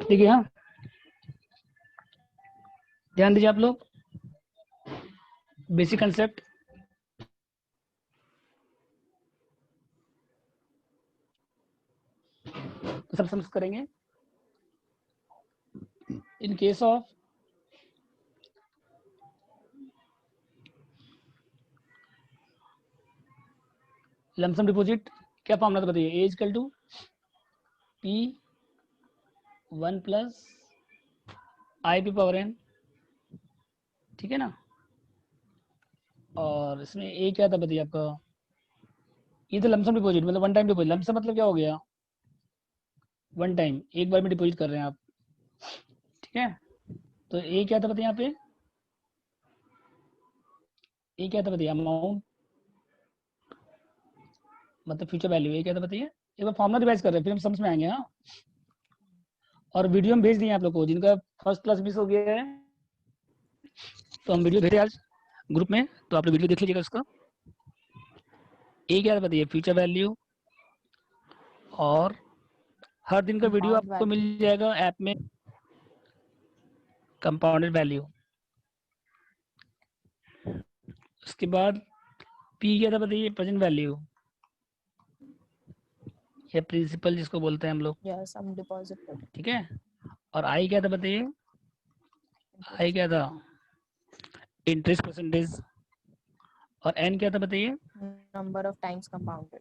ठीक है। हाँ, ध्यान दीजिए आप लोग, बेसिक कंसेप्ट। तो सब समझ करेंगे। In case of lump sum deposit, क्या फॉर्मूला तो बताइए। A equal to P 1 plus I P power N, ठीक है ना। और इसमें ए क्या था बताइए आपका, ये तो लमसम डिपॉजिट मतलब वन टाइम डिपॉजिट। लमसम मतलब क्या हो गया, वन टाइम, एक बार में डिपॉजिट कर रहे हैं आप, ठीक है। तो ए क्या था बताइए यहाँ पे, ए क्या था बताइए, अमाउंट मतलब फ्यूचर वैल्यू। ए क्या था बताइए, एक बार फॉर्मूला रिवाइज कर रहे हैं फिर हम समझ में आएंगे। हाँ, और वीडियो हम भेज दिए आप लोग को, जिनका फर्स्ट क्लास मिस हो गया है तो हम वीडियो भेजे आज ग्रुप में, तो आप लोग वीडियो देख लीजिएगा उसका। ए क्या था बताइए, फ्यूचर वैल्यू। और हर दिन का वीडियो आपको मिल जाएगा ऐप में, कंपाउंडेड वैल्यू। उसके बाद पी क्या था बताइए, प्रेजेंट वैल्यू या प्रिंसिपल जिसको बोलते हैं हम लोग, सम डिपॉजिट, ठीक है। और आई क्या था बताइए, आई क्या था, इंटरेस्ट परसेंटेज। और एन क्या था बताइए, number of times compounded.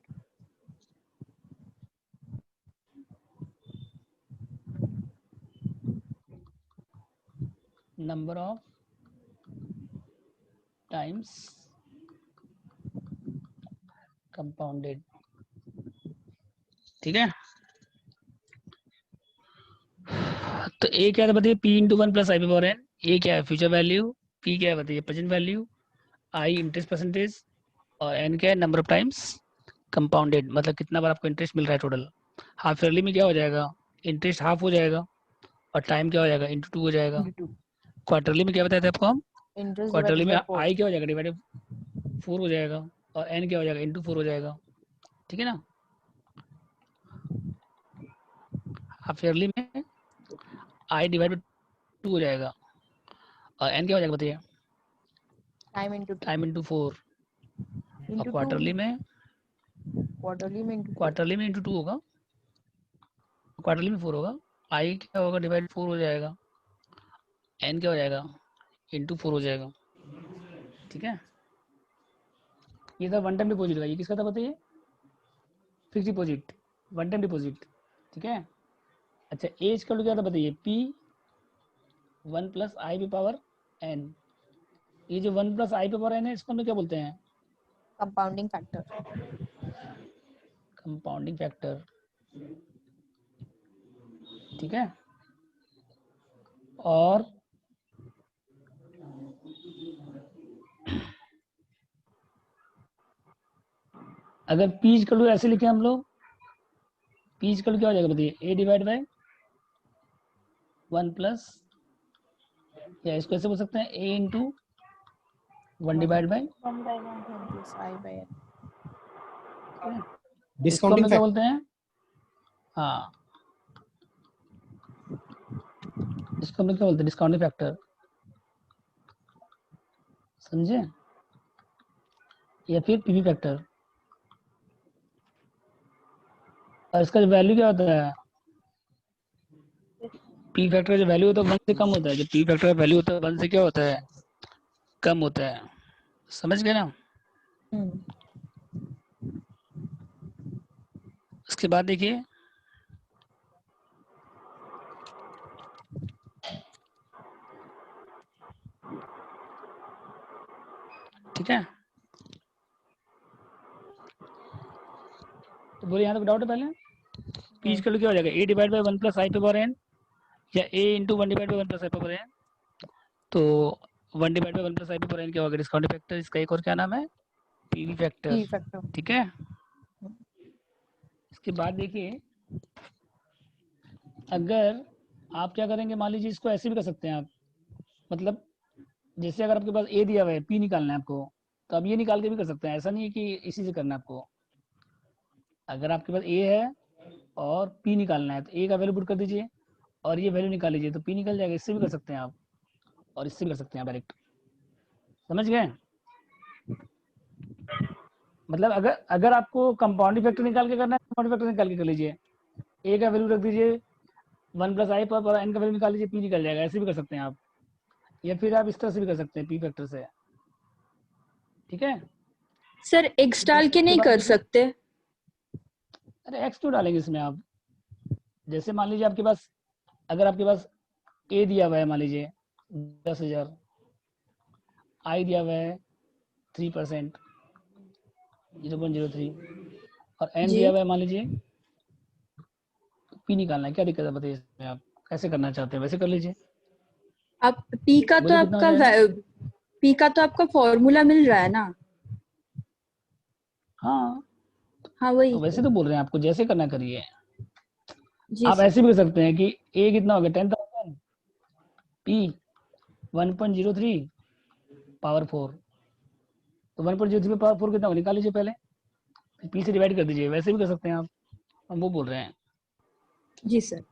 Number of times compounded, ठीक है। तो ए क्या था बताइए, P into one plus I P power N. A क्या है, फ्यूचर वैल्यू। पी क्या है बताइए, present value. I interest percentage. और एन क्या है, नंबर ऑफ टाइम्स कंपाउंडेड, मतलब कितना बार आपको इंटरेस्ट मिल रहा है टोटल। हाफ ईयरली में क्या हो जाएगा, इंटरेस्ट हाफ हो जाएगा और टाइम क्या हो जाएगा, इंटू टू हो जाएगा। क्वार्टरली में क्या बताया था आपको हम, इंटरेस्ट क्वार्टरली डिवाइडेड में बाय 4। आई क्या हो जाएगा, डिवाइडेड 4 हो जाएगा। और एन क्या हो जाएगा, इंटू 4 हो जाएगा, ठीक है ना। हाफ ईयरली में आई डिवाइडेड 2 हो जाएगा और एन क्या हो जाएगा बताइए, टाइम इंटू 4। और क्वार्टरली में इंटू 2 होगा, क्वार्टरली में 4 होगा। आई क्या होगा, डिवाइड 4 हो जाएगा। एन क्या हो जाएगा, इंटू 4 हो जाएगा, ठीक है। ये था वन टाइम डिपॉजिट का। ये किसका था बताइए, fix deposit, one time deposit, ठीक है। अच्छा, एज का क्या था बताइए, P 1 plus I P power N. ये जो 1 plus I P power N है, इसको हम क्या बोलते हैं, कंपाउंडिंग फैक्टर। कंपाउंडिंग फैक्टर, ठीक है। और अगर पीज कलू ऐसे लिखे हम लोग, पीज कलू क्या हो जाएगा बताइए, ए डिवाइड बाय 1 प्लस, या इसको ऐसे बोल सकते हैं ए इंटू 1 डिवाइड बाय, इसको हम लोग क्या बोलते हैं, हाँ इसको हम लोग क्या बोलते हैं, डिस्काउंटिंग फैक्टर, समझे। या फिर पीवी फैक्टर। और इसका जो वैल्यू क्या होता है, पी फैक्टर का जो वैल्यू होता है 1 से कम होता है। जो पी फैक्टर का वैल्यू होता है 1 से क्या होता है, कम होता है, समझ गए ना। उसके बाद देखिए, ठीक है। तो बोलिए, यहाँ तक डाउट है पहले। पीज का क्या हो जाएगा, ए डिवाइड बाय 1 प्लस आई पे पावर एन, या ए into 1 divide by 1 plus I पे पावर एन। तो 1 डिवाइड बाय 1 प्लस आई पे पावर एन क्या होगा, डिस्काउंटिंग फैक्टर। इसका एक और क्या नाम है, पीवी फैक्टर, ठीक है। इसके बाद देखिए, अगर आप क्या करेंगे, मान लीजिए इसको ऐसे भी कर सकते हैं आप, मतलब जैसे अगर आपके पास ए दिया हुआ है, पी निकालना है आपको, तो आप ये निकाल के भी कर सकते हैं। ऐसा नहीं है कि इसी से करना है आपको। अगर आपके पास ए है और पी निकालना है, तो ए का वैल्यू पुट कर दीजिए और ये वैल्यू निकाल लीजिए तो पी निकल जाएगा। इससे भी कर सकते हैं आप और इससे भी कर सकते हैं डायरेक्ट। समझ गए? मतलब अगर अगर आपको कंपाउंडिंग फैक्टर निकाल के करना है, कंपाउंडिंग फैक्टर निकाल के कर लीजिए। ए का वैल्यू रख दीजिए 1 + i पर एन का वैल्यू निकाल लीजिए, पी निकल जाएगा। ऐसे भी कर सकते हैं आप, या फिर आप इस तरह से भी कर सकते हैं पी फैक्टर से। ठीक है सर एक्स डाल के नहीं कर सकते? अरे एक्स क्यों डालेंगे इसमें आप? जैसे मान लीजिए आपके पास, अगर आपके पास ए दिया हुआ है मान लीजिए 10,000, आई दिया हुआ है 3% 0.03 और एन जी दिया हुआ है मान लीजिए, पी निकालना है। क्या दिक्कत है बताइए इसमें? आप कैसे करना चाहते हैं वैसे कर लीजिए। अब पी का तो बोलिए कितना हो आपका जाएगा? पी का तो आपका फॉर्मूला मिल रहा है ना? हाँ हाँ वही तो वैसे तो बोल रहे हैं आपको, जैसे करना करिए। जी आप सर। ऐसे भी कर सकते हैं कि ए कितना हो गया 10,000, पी 1.03 पावर 4। तो 1.03 में पावर 4 कितना हो निकाल लीजिए पहले, पी से डिवाइड कर दीजिए। वैसे भी कर सकते हैं आप, हम वो बोल रहे हैं। जी सर।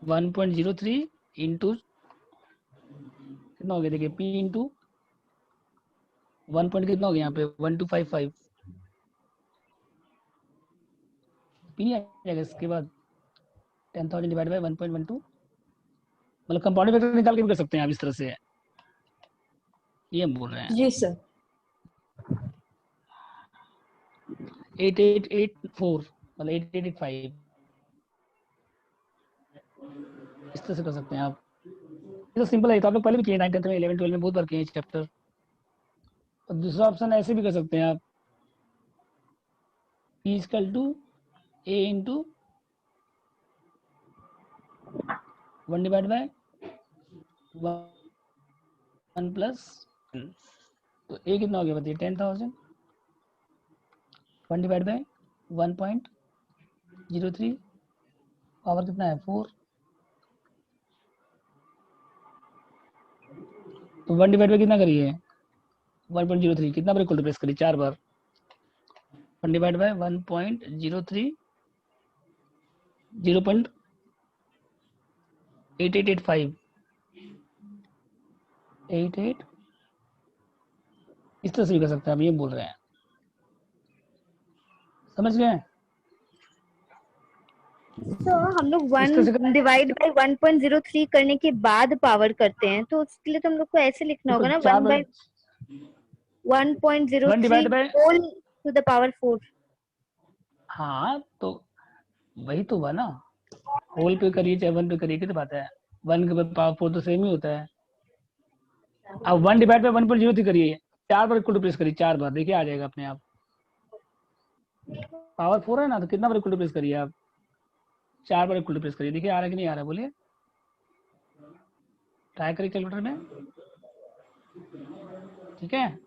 1.03 इंटू कितना हो गया देखिए, पी इंटू 1 पॉइंट कितना हो गया यहाँ पे 1255, पी नहीं आ जाएगा। इसके बाद 10,000 डिवाइड बाय 1.12, मतलब कंपाउंडिंग फैक्टर निकाल के भी कर सकते हैं आप इस तरह से। ये हम बोल रहे हैं। जी सर। 8884 मतलब 8885, इस तरह से कर सकते हैं आप। ये तो सिंपल है, तो आप लोग पहले भी किए 9th 10th में 11th 12th में बहुत बार किए चैप्टर। और दूसरा ऑप्शन ऐसे भी कर सकते हैं आप, P equal to A into 1 divide by 1 plus, तो A कितना हो गया बताइए 10,000, 1 डिवाइड बाय 1.03 पावर कितना है 4, तो 1 डिवाइड बाय कितना करिए 1.03, कितना बार इक्वल टू प्रेस करिए 4 बार। 1 डिवाइड बाय 1.03 0.8885 88, इस तरह से भी कर सकते हैं आप, ये बोल रहे हैं। समझ गए? तो हम लोग इस तरह से 1 डिवाइड बाई 1.03 करने के बाद पावर करते हैं, तो उसके लिए तो हम लोग को ऐसे लिखना होगा ना, 4 1 बार by 1.03 1 divide by, whole to the power 4। हाँ तो वही तो हुआ ना, होल पे करिए चाहे 1 पे करिए, कितनी बात है, 1 के पावर 4 तो सेम ही होता है। अब 1 डिवाइड बाय 1.03 करिए, 4 बार इक्वल टू प्रेस करिए 4 बार, देखिए आ जाएगा अपने आप। पावर 4 है ना, तो कितना बार इक्वल टू प्रेस करिए आप, 4 बार इक्वल टू प्रेस करिए, देखिए आ रहा है कि नहीं आ रहा है, बोलिए ट्राई करिए कैलकुलेटर में। ठीक है,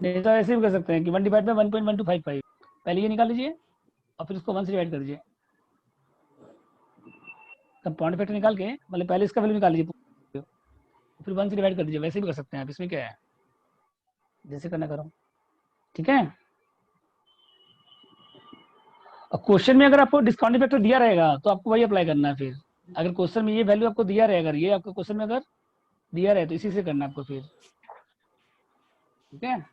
नहीं तो ऐसे भी कर सकते हैं कि 1 डिवाइड बाय 1.1255, पहले ये निकाल लीजिए और फिर उसको 1 से डिवाइड कर दीजिए। कंपाउंड फैक्टर निकाल के, मतलब पहले इसका वैल्यू निकाल लीजिए फिर 1 से डिवाइड कर दीजिए। वैसे भी कर सकते हैं आप, इसमें क्या है, जैसे करना करो। ठीक है, और क्वेश्चन में अगर आपको डिस्काउंटिंग फैक्टर दिया रहेगा तो आपको वही अप्लाई करना है। फिर अगर क्वेश्चन में ये वैल्यू आपको दिया रहेगा, अगर ये आपको क्वेश्चन में अगर दिया रहे तो इसी से करना है आपको फिर। ठीक है,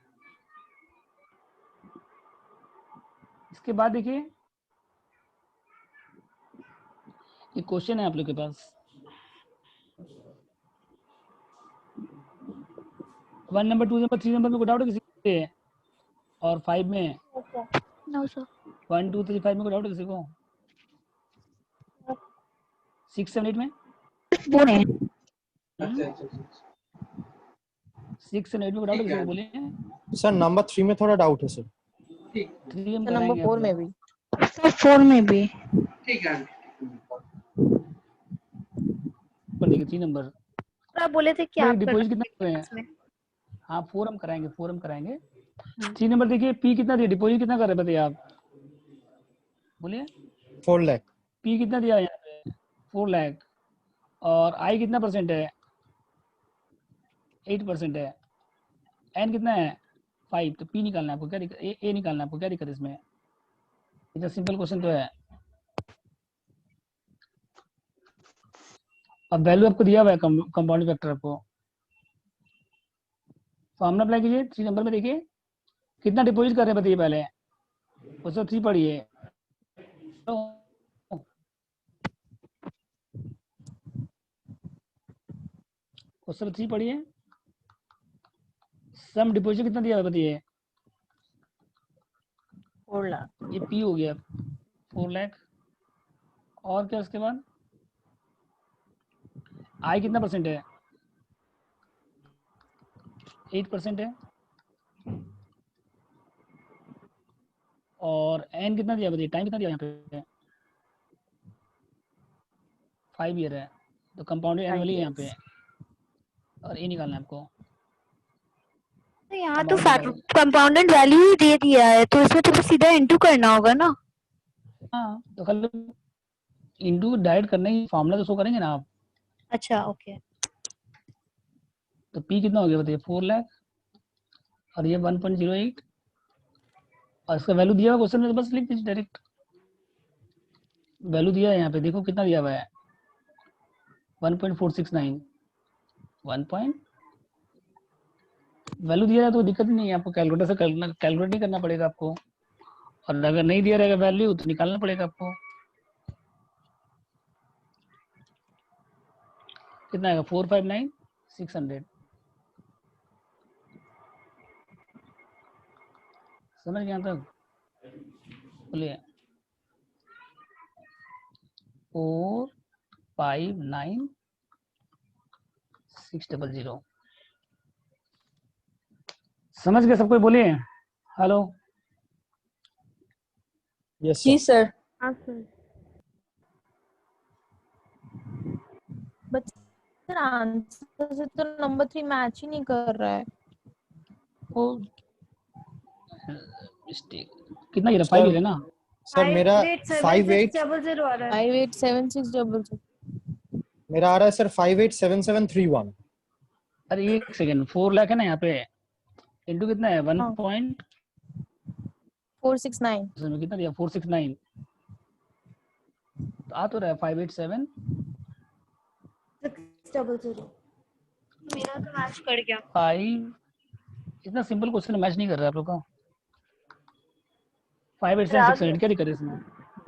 इसके बाद देखिए ये क्वेश्चन है आप लोग के पास, 1 नंबर 2 नंबर 3 नंबर में कोई डाउट है किसी से? और 5 में, नो सर। 1 2 3 5 में कोई डाउट है किसी को? 6 7 8 में, 6 और 8 में कोई डाउट है किसी को? बोलिए। सर नंबर 3 में थोड़ा डाउट है सर। 3 हम तो नंबर कराएंगे 4 में आपका। भी। सर 4 में भी। पर देखिए 3 नंबर आप बोले थे कि आप डिपॉजिट कितना कर रहे हैं? इसमें। हाँ 4 हम कराएंगे, 4 हम कराएंगे। 3 नंबर देखिए, पी कितना दिया, डिपॉजिट कितना कर रहे हैं बताइए आप, बोलिए। 4 लाख। पी कितना दिया यहाँ पे 4 लाख, और आई कितना परसेंट है 8% है, एन कितना है 5, तो पी निकालना है आपको, क्या दिक्कत, ए निकालना है आपको, क्या दिक्कत इसमें? इतना सिंपल क्वेश्चन तो है। अब वैल्यू आपको दिया हुआ है कंपाउंडिंग फैक्टर आपको, फॉर्मूला अप्लाई कीजिए। 3 नंबर में देखिए कितना डिपॉजिट कर रहे हैं बताइए पहले, उससे 3 पढ़िए। क्वेश्चन 3 पढ़िए, सम डिपॉजिट कितना दिया है बताइए। 4 लाख। ये पी हो गया 4 लाख। और क्या उसके बाद आई कितना परसेंट है, 8% है। और एन कितना दिया बताइए, टाइम कितना दिया यहाँ पे, 5 ईयर है, तो कंपाउंडेड एनुअली है यहाँ पे। और ए निकालना है आपको, तो यहाँ तो कंपाउंडेड कंपाउंडेड वैल्यू ही दे दिया है, तो इसमें तो सीधा इनटू करना होगा ना। हाँ तो कल इंटू डायरेक्ट करने की फॉर्मूला तो शो करेंगे ना आप। अच्छा ओके। तो पी कितना हो गया बताइए, 4 लाख, और ये 1.08, और इसका वैल्यू दिया हुआ क्वेश्चन में, तो बस लिख दीजिए डायरेक्ट। वैल्यू दिया है यहाँ पे, देखो कितना दिया हुआ है, 1.469। 1 वैल्यू दिया है तो दिक्कत नहीं है, आपको कैलकुलेटर से कैलकुलेट नहीं करना पड़ेगा आपको। और अगर नहीं दिया रहेगा वैल्यू तो निकालना पड़ेगा आपको। कितना आएगा, 459,600। समझ गया तक, बोलिए। 459,600। समझ गए सब कोई, बोलिए हेलो। यस जी सर। सर। हाँ सर। बट सर आंसर से तो नंबर 3 मैच ही नहीं कर रहा है। वो मिस्टेक, कितना गिरा, 5 सर गिरा ना। सर मेरा 587600 आ रहा है। 587600। मेरा आ रहा है सर 587731। अरे एक सेकंड, 4 लाख है ना यहाँ पे, इंटू कितना है, 1 हाँ। पॉइंट 469। कितना दिया, 469, तो आ तो रहा है 587। 600। मेरा तो मैच कर गया। 5, इतना सिंपल क्वेश्चन मैच नहीं कर रहा है आप लोग का। 587600 क्या दिक्कत है इसमें,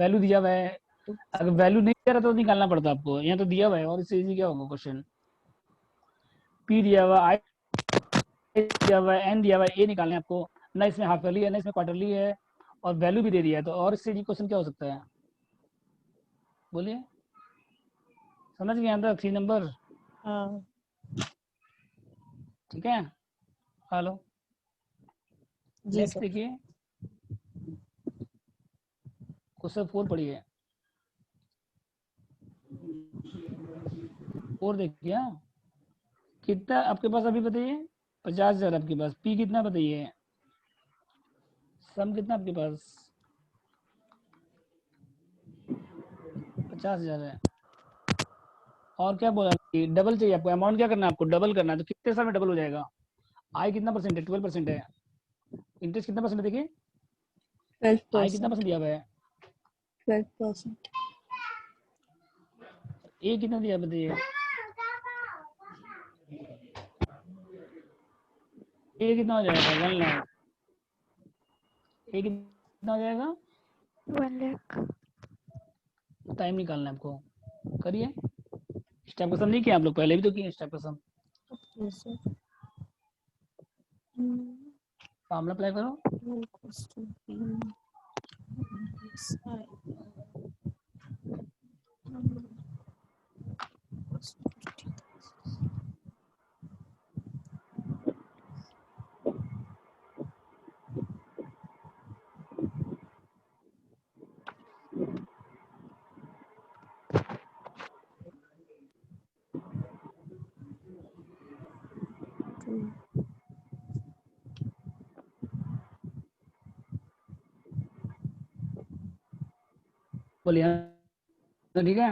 वैल्यू दिया हुआ है। अगर वैल्यू नहीं दिया रहा तो निकालना पड़ता आपको, यहाँ तो दिया हुआ है, और इससे इजी क्या होगा क्वेश्चन। पी दिया हुआ, आई दिया हुआ है, एन दिया हुआ है, ए निकालना है आपको। ना इसमें हाफ ईयरली है ना इसमें क्वार्टरली है, और वैल्यू भी दे दिया है, तो और इससे इजी क्वेश्चन क्या हो सकता है, बोलिए। समझ गए यहाँ तक 3 नंबर, हाँ ठीक है। हेलो, जी नेक्स्ट सर। देखिए, क्वेश्चन 4 पढ़िए। 4 देखिए, हाँ। कितना आपके पास अभी बताइए, 50,000 आपके पास। पी कितना बताइए, सम कितना आपके पास, 50,000 है। और क्या बोला, डबल चाहिए आपको, अमाउंट क्या करना है आपको, डबल करना है, तो कितने समय डबल हो जाएगा। आई कितना परसेंट है, 12% है। इंटरेस्ट कितना परसेंट है देखिए, आई कितना 12%। परसेंट दिया हुआ है, 12%। ए कितना दिया बताइए, ए कितना हो जाएगा, 1 लाख। ए कितना हो जाएगा, 1 लाख। टाइम निकालना है आपको, करिए। स्टेप का सम नहीं किया आप लोग, पहले भी तो किए स्टेप का सम। Okay sir. फॉर्मूला अप्लाई करो। equals to B minus I number equals to 50,000. बोलिए, तो ठीक है।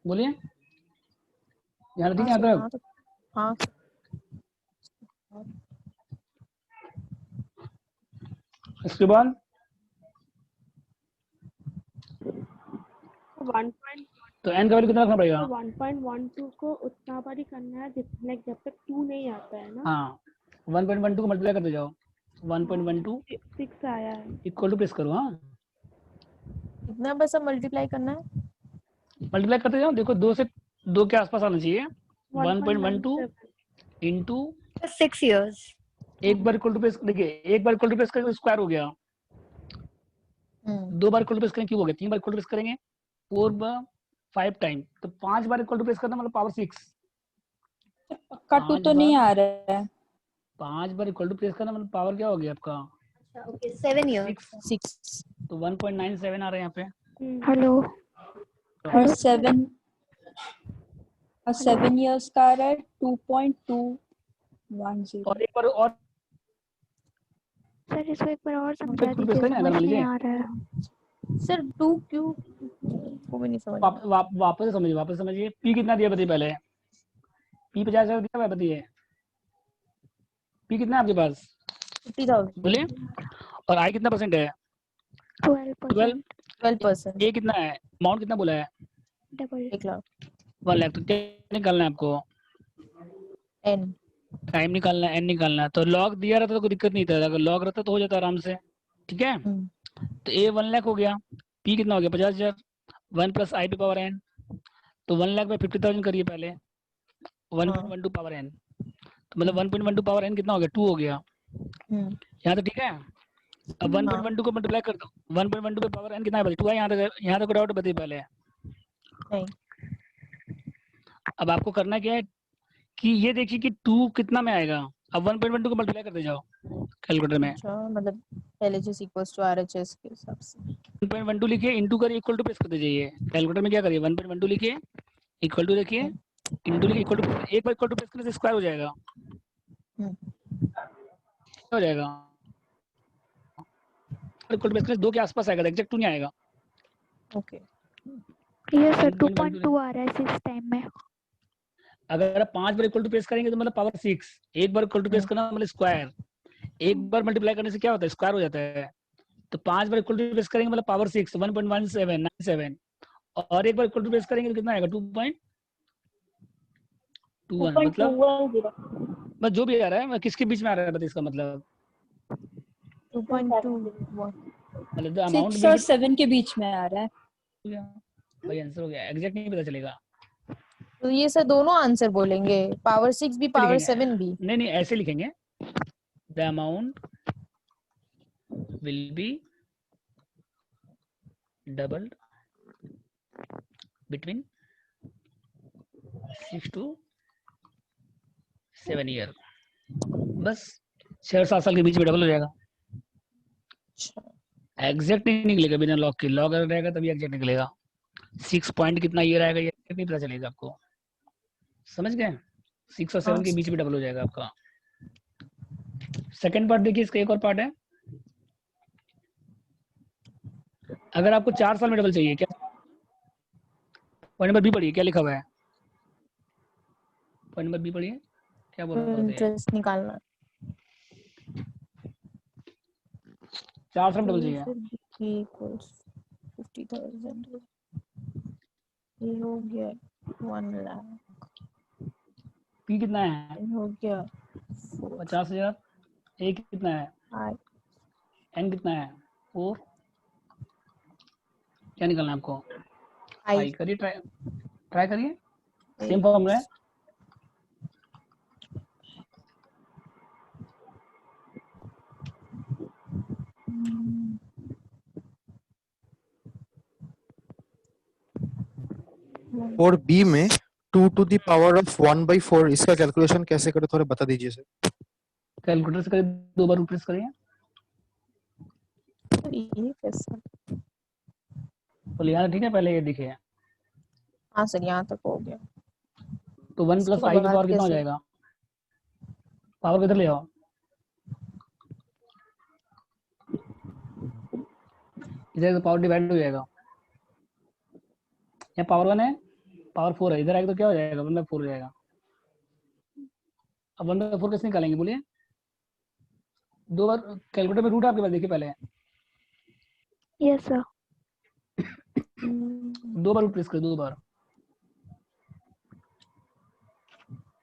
बोलिए, यहाँ ठीक है हाँ यहाँ सर। तक। हाँ इसके बाद तो n का वैल्यू कितना रखना पड़ेगा? 1.12 को उतना बार ही करना है लाइक जब तक 2 नहीं आता है ना। हाँ 1.12 को मल्टीप्लाई करते जाओ। 1.12 6 आया है। इक्वल टू प्रेस करो। हाँ कितना बस अब मल्टीप्लाई करना है? मल्टीप्लाई करते जाओ। देखो 2 से 2 के आसपास आना चाहिए। 1.12 इंटू 6 years। एक बार इक्वल टू प्रेस, देखिए एक बार इक्वल टू प्रेस करेंगे स्क्वायर हो गया, 2 बार इक्वल टू प्रेस करेंगे क्यूब हो गया, 3 बार इक्वल टू प्रेस करेंगे 4 बार 5 टाइम, तो 5 बार इक्वल टू प्रेस करना मतलब पावर 6। पक्का 2 तो नहीं आ रहा है। 5 बार इक्वल टू प्रेस करना मतलब पावर क्या हो गया आपका? Okay 7 years। 6। तो 1.97 आ रहा है यहाँ पे। हेलो और 7 years का आ रहा है 2.210। और एक बार और सर इसको एक बार और समझा इक्वल टू दीजिए, प्रेस करेंगे, अगर समझ मान नहीं लीजिए आ रहा है। सर 2 क्यों वो भी नहीं समझ में। वापस समझिए। पी कितना दिया बताइए पहले? पी 50,000 दिया हुआ बताइए। पी कितना है आपके पास 50,000। बोलिए। और आई कितना परसेंट है? 12%। 12%। ए कितना है? अमाउंट कितना बोला है? डबल 1 लाख। 1 लाख। तो क्या निकालना है आपको? n। टाइम निकालना है, एन निकालना है। तो लॉग दिया रहता तो कोई दिक्कत नहीं था, अगर लॉग रहता तो हो जाता आराम से। ठीक है, तो ए 1 लाख हो गया, पी कितना हो गया 50,000, 1 प्लस आई पे पावर एन, तो 1 लाख में 50,000 करिए पहले, 1.12 पावर एन, तो मतलब 1.12 पावर एन कितना हो गया 2 हो गया। यहाँ तो ठीक है। अब 1.12 को मल्टीप्लाई कर दो, 1.12 पे पावर एन कितना है? 2 है। यहाँ तक डाउट बताइए पहले। नहीं। अब आपको करना क्या है कि ये देखिए कि 2 कितना में आएगा। अब 1.12 को मल्टीप्लाई करते जाओ कैलकुलेटर में। अच्छा मतलब LHS इक्वल्स टू RHS के हिसाब से 1.12 लिखिए, इंटू करिए, इक्वल टू प्रेस करते जाइए। कैलकुलेटर में क्या करिए 1.12 लिखिए, इक्वल टू देखिए, इंटू लिखिए, इक्वल टू, एक बार इक्वल टू प्रेस करने से स्क्वायर हो जाएगा। हो जाएगा इक्वल टू प्रेस करने से 2 के आसपास आएगा, एग्जैक्ट 2 नहीं आएगा। ओके। ये सर 2.2 आ रहा है 6 टाइम में। अगर आप 5 बार इक्वल टू प्रेस करेंगे तो मतलब पावर 6, एक बार इक्वल टू प्रेस करना मतलब स्क्वायर, एक बार मल्टीप्लाई करने से क्या होता है स्क्वायर हो जाता है। तो 5 बार इक्वल टू प्रेस करेंगे मतलब पावर 6 1.1797, और एक बार इक्वल टू प्रेस करेंगे तो कितना आएगा 2.21, मतलब बस जो भी आ रहा है किसके बीच में आ रहा है बताइए इसका मतलब 2.21। मतलब द अमाउंट 6 और 7 के बीच में आ रहा है। भाई आंसर हो गया, एग्जैक्ट नहीं पता चलेगा। तो ये सर दोनों आंसर बोलेंगे, पावर 6 भी पावर 7 भी। नहीं ऐसे लिखेंगे, the amount will be doubled between 6 to 7 year. बस 6-7 साल के बीच में डबल हो जाएगा। एग्जैक्ट नहीं निकलेगा बिना लॉग के, लॉग अगर रहेगा तभी एग्जैक्ट निकलेगा। 6 पॉइंट कितना ईयर आएगा ये नहीं पता चलेगा आपको, समझ गए? 6 और 7 के बीच में डबल हो जाएगा आपका। सेकंड पार्ट देखिए, इसका एक और पार्ट है। अगर आपको 4 साल में डबल चाहिए, क्या पॉइंट नंबर बी पढ़िए, क्या लिखा हुआ है पॉइंट नंबर बी पढ़िए, क्या बोल रहा है? इंटरेस्ट निकालना 4 साल में डबल चाहिए। इक्वल्स 50,000 ये हो गया 1 लाख, पी कितना है? हो गया 50,000। ए कितना है? 5। एन कितना है? 4। क्या निकालना है आपको? आई करिए, ट्राई करिए, सेम फॉर्मूला है। और बी में 2 to the power of 1/4 इसका कैलकुलेशन कैसे करें थोड़ा बता दीजिए सर। कैलकुलेटर से करिए, 2 बार प्रेस करिए। ये कैसा? बोलिए यहाँ ठीक है, पहले ये दिखे। हाँ सर यहाँ तक हो गया। तो 1 प्लस आई की पावर कितना हो जाएगा? पावर किधर ले आओ, इधर पावर डिवाइड हो जाएगा। यहाँ पावर 1 है, पावर 4 है, इधर आएगा तो क्या हो जाएगा 1/4 हो जाएगा। अब 1/4 कैसे निकालेंगे बोलिए? 2 बार कैलकुलेटर में रूट आपके पास देखिए पहले। Yes sir. 2 बार रूट प्रेस करिए, 2 बार।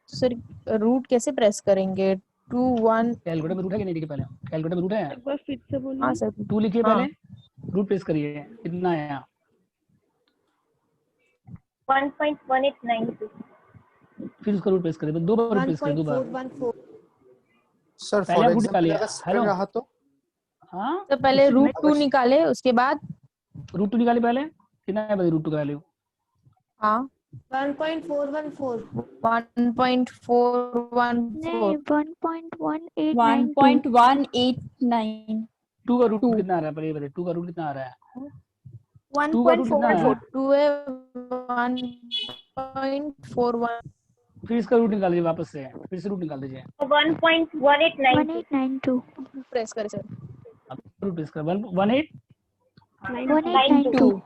सर रूट कैसे प्रेस करेंगे? 2 1 कैलकुलेटर में रूट है कि नहीं? देखिए पहले कैलकुलेटर में रूट है, एक बार फिर से हाँ बोलिए। सर 2 लिखिए हाँ पहले, रूट प्रेस करिए, कितना आया? 1.1892। फिर उसका रूट प्रेस करिए, दो बार रूट प्रेस करिए, दो बार। 1.414 सर पहले फॉर आप रूट एग्जांपल निकालिए। अगर 7 हेलो, रहा तो हाँ तो पहले उससे रूट नहीं, 2 निकाले उसके बाद रूट 2 निकालिए पहले, कितना है भाई रूट 2 का वैल्यू? हाँ 1.414 1.414 नहीं 1.1892। 1.189 2 का रूट 2 कितना आ रहा है? पहले ये बताइए, 2 का रूट कितना आ रहा है? 1.414। 2 का रूट कितना आया? 2 है 1.41 फिर इसका रूट निकाल दीजिए वापस से, फिर से रूट निकाल दीजिए। 1.1892। प्रेस करे सर। अब रूट प्रेस कर 118 2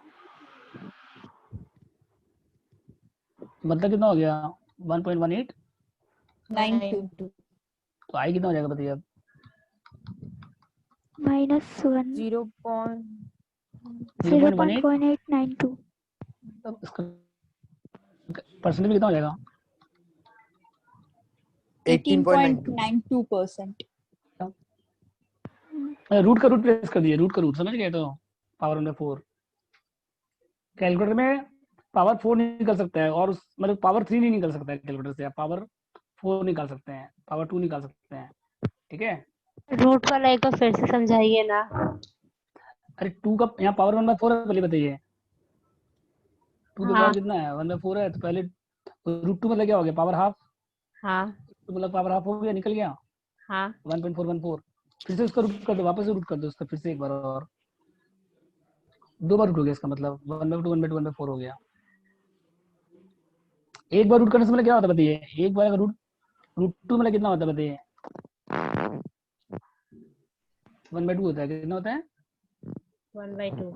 मतलब कितना हो गया? 1.18। 92 तो आई कितना हो जाएगा बताइए अब? -1 0.18। 0.1892। तब इसका परसेंटेज कितना हो जाएगा? 18.92 18.92%। रूट का रूट प्रेस कर दीजिए, रूट का रूट समझ गए? तो पावर अंडर 4 कैलकुलेटर में पावर 4 निकल सकता है, और मतलब पावर 3 नहीं निकल सकता है कैलकुलेटर से, आप पावर 4 निकाल सकते हैं, पावर 2 निकाल सकते हैं, ठीक है? रूट वाला एक बार फिर से समझाइए ना। अरे 2 का यहाँ पावर 1/4 है, पहले बताइए। 2 के हाँ पावर कितना है? 1/4 है, तो पहले रूट 2 मतलब क्या हो गया? Power half. हाँ तो मतलब पावर हाफ हो गया, निकल गया हाँ 1.414। फिर से उसका रूट कर दो, वापस से रूट कर दो उसका, फिर से एक बार और, 2 बार रूट हो गया, इसका मतलब 1/2 1/4 हो गया। एक बार रूट करने से मतलब क्या होता है बताइए? एक बार रूट 2 मतलब कितना होता है बताइए? 1/2 होता है, कितना होता है? 1/2।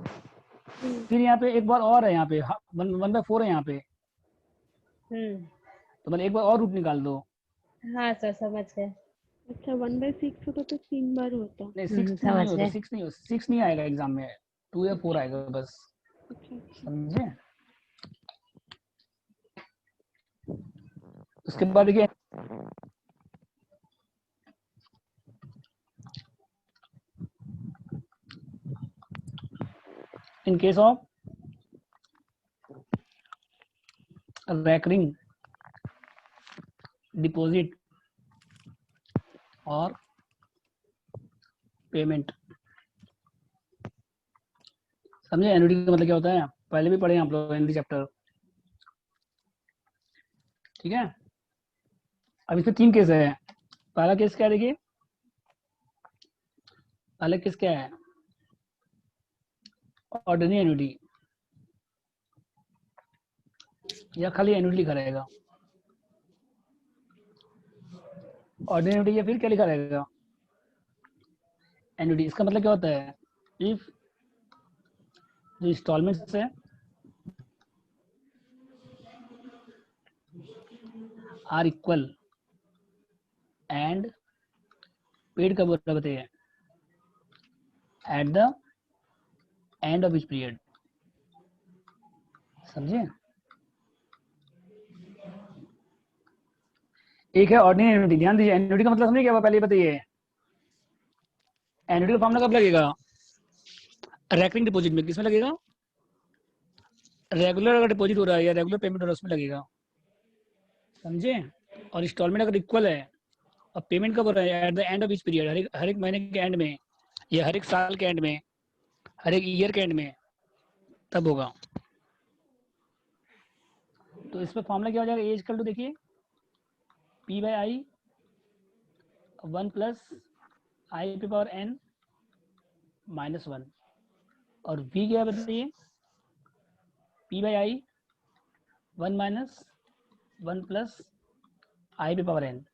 फिर यहाँ पे एक बार और है, यहाँ पे 1/4 है यहाँ पे, तो मतलब एक बार और रूट निकाल दो। हाँ सर समझ गए। अच्छा 1/6 होता तो 3 बार होता। नहीं 6 नहीं समझ होता, गए। 6 नहीं आएगा एग्जाम में, 2 या 4 आएगा बस, अच्छा अच्छा। समझे? उसके बाद देखिए in case of recurring deposit और पेमेंट, समझे? एनुटी का मतलब क्या होता है? पहले भी पढ़े हैं आप लोग एनुटी चैप्टर, ठीक है? अब इसमें 3 केस है। पहला केस क्या है देखिए, पहला केस क्या है? ऑर्डिनरी एनुटी, या खाली एनुटी लिखा रहेगा? ऑर्डिनरी एनुटी या फिर क्या लिखा रहेगा? एनुटी। इसका मतलब क्या होता है? इफ जो इंस्टॉलमेंट्स है आर इक्वल एंड पेड कब होता है बताइए? Eight the end of each period, समझे? एक है ऑर्डिनरी एनुटी, ध्यान दीजिए, एनुटी का मतलब समझे क्या हुआ पहले बताइए? एनुटी का फॉर्मूला कब लगेगा? रेकरिंग डिपॉजिट में, किसमें लगेगा? रेगुलर अगर डिपॉजिट हो रहा है या रेगुलर पेमेंट हो रहा है उसमें लगेगा, समझे? और इंस्टॉलमेंट अगर इक्वल है और पेमेंट कब हो रहा है? At the end of each period, हर एक महीने के एंड में, या हर एक साल के एंड में, हर एक ईयर के एंड में, तब होगा। तो इसमें फॉर्मूला क्या हो जाएगा? ए इक्वल टू देखिए P by I 1 plus I पे पावर एन माइनस 1, और वी क्या बताइए? P by I 1 minus 1 plus I पे पावर एन।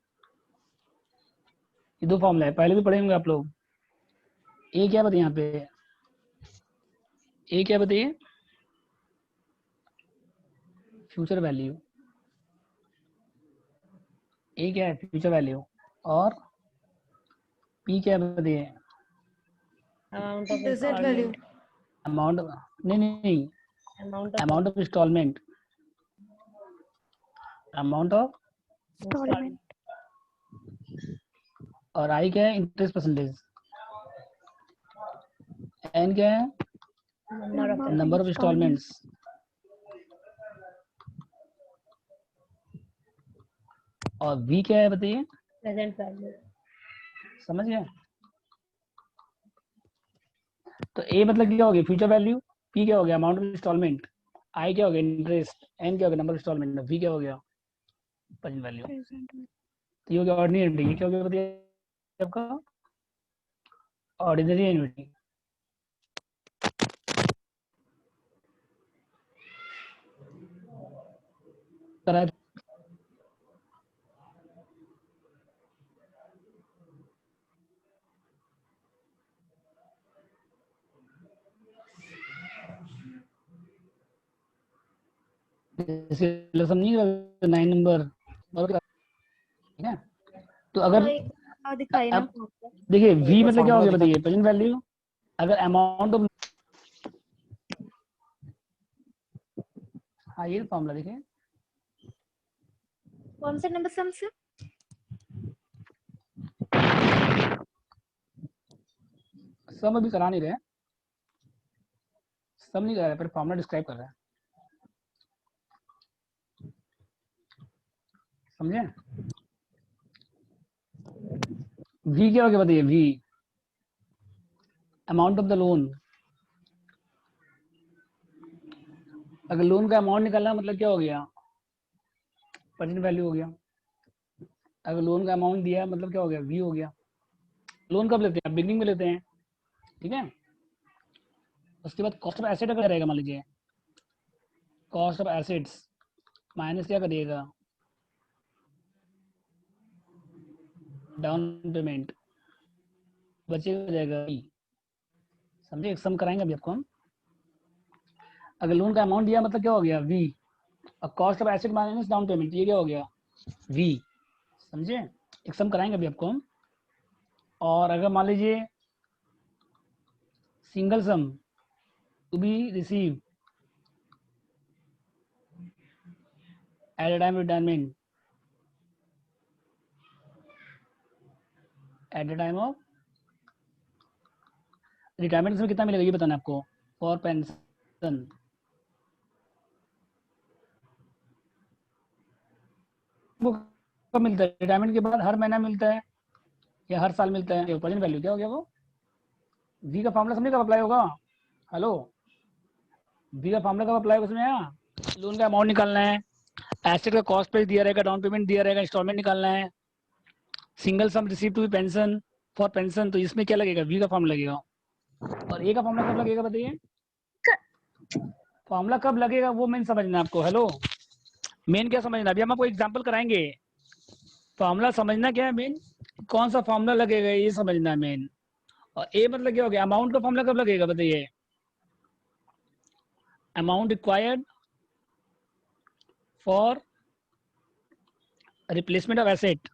ये 2 फॉर्मूला है, पहले भी पढ़े होंगे आप लोग। ए क्या बताइए यहाँ पे? ए क्या बताइए? Future value. ए क्या है? Future value. और पी क्या बताइए? Amount of present value installment. Amount, नहीं, amount of amount of installment, amount of installment और आई क्या है, इंटरेस्ट परसेंटेज। एन क्या है, नंबर ऑफ इंस्टॉलमेंट्स। और वी क्या है बताइए, प्रेजेंट वैल्यू। समझ गए। तो ए मतलब क्या हो गया, फ्यूचर वैल्यू। पी क्या हो गया, अमाउंट ऑफ इंस्टॉलमेंट। आई क्या हो गया, इंटरेस्ट। एन क्या हो गया, नंबर ऑफ इंस्टॉलमेंट। वी क्या हो गया, प्रेजेंट वैल्यू। प्रेजेंट तो ये हो गया ऑर्डिनरी एनुटी। ये क्या हो गया बताइए आपका, ऑर्डिनरी एनुटी। समझिए 9 नंबर, ठीक है। तो अगर दिखाई ना अब देखिए वी मतलब क्या हो गया बताइए, प्रेजेंट वैल्यू। अगर अमाउंट ऑफ, हाँ ये फॉर्मूला देखिए, कौन से नंबर सम से? सम अभी करा नहीं रहे, सम नहीं करा रहे, पर फॉर्मूला डिस्क्राइब कर रहे हैं, समझे। वी क्या हो गया बताइए, V amount of the loan. अगर लोन का अमाउंट निकालना मतलब क्या हो गया, प्रेजेंट वैल्यू हो गया। अगर लोन का अमाउंट दिया मतलब क्या हो गया, वी हो गया। लोन कब लेते हैं, बिगनिंग में लेते हैं, ठीक है। उसके बाद कॉस्ट ऑफ एसेट अगर रहेगा, मान लीजिए कॉस्ट ऑफ एसेट्स माइनस क्या करिएगा, डाउन पेमेंट, बचेगा जाएगा, समझे। सम कराएंगे अभी आपको हम। अगर लोन का अमाउंट दिया मतलब क्या हो गया, वी। और cost of asset minus down payment, ये क्या हो गया, वी, समझे। एक सम कराएंगे अभी आपको हम। और अगर मान लीजिए single sum to be receive at the time retirement, at the time of retirement, इसमें कितना मिलेगा ये बताना आपको, फॉर पेंशन। वो कब मिलता है, रिटायरमेंट के बाद हर महीना मिलता है या हर साल मिलता है। प्रेजेंट वैल्यू क्या हो गया, वो वी का फॉर्मूला समझे कब अप्लाई होगा, हेलो। वी का फॉर्मूला कब अप्लाई होगा उसमें, यहाँ लोन का अमाउंट निकालना है, एसेट का कॉस्ट प्राइस दिया रहेगा, डाउन पेमेंट दिया रहेगा, इंस्टॉलमेंट निकालना है, single sum receive to be pension, for pension. तो इसमें क्या लगेगा, वी का फॉर्मूला लगेगा। और ए का फॉर्मूला कब लगेगा बताइए, फॉर्मूला कब लगेगा वो मेन समझना है आपको, हेलो। मेन क्या समझना, अभी हम आपको एग्जाम्पल कराएंगे। फॉर्मूला समझना क्या है मेन, कौन सा फॉर्मूला लगेगा ये समझना है मेन। और ए मतलब क्या हो गया, अमाउंट का फॉर्मूला कब लगेगा बताइए, amount required for replacement of asset,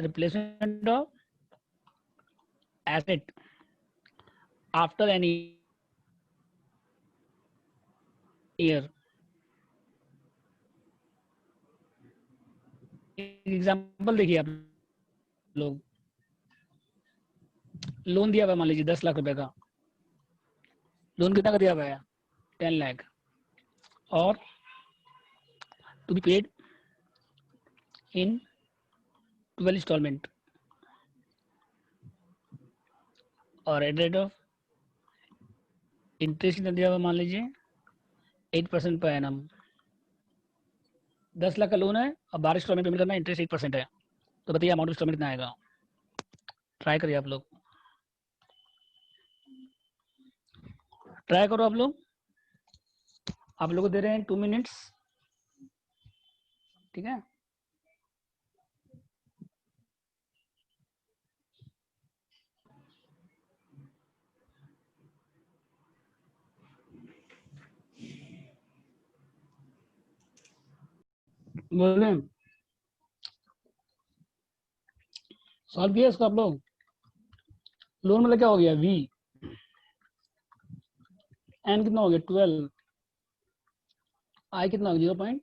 replacement of asset after any year. Example देखिए आप लोग, लोन दिया हुआ मान लीजिए 10 लाख रुपए का, लोन कितना का दिया हुआ है, 10 लाख, और to be paid in 12 installment, और एट रेट ऑफ इंटरेस्ट कितना दिया हुआ मान लीजिए 8% पर एनम। 10 लाख का लोन है और 12 इंस्टॉलमेंट पेमेंट करना है, इंटरेस्ट 8% है। तो बताइए अमाउंट इंस्टॉलमेंट कितना आएगा, ट्राई करिए आप लोग, ट्राई करो आप लोग। आप लोगों को दे रहे हैं 2 मिनट्स, ठीक है। बोले सॉल्व किया इसको आप लोग। लोन मतलब क्या हो गया, वी। एन कितना हो गया 12, आई कितना हो गया 0.5,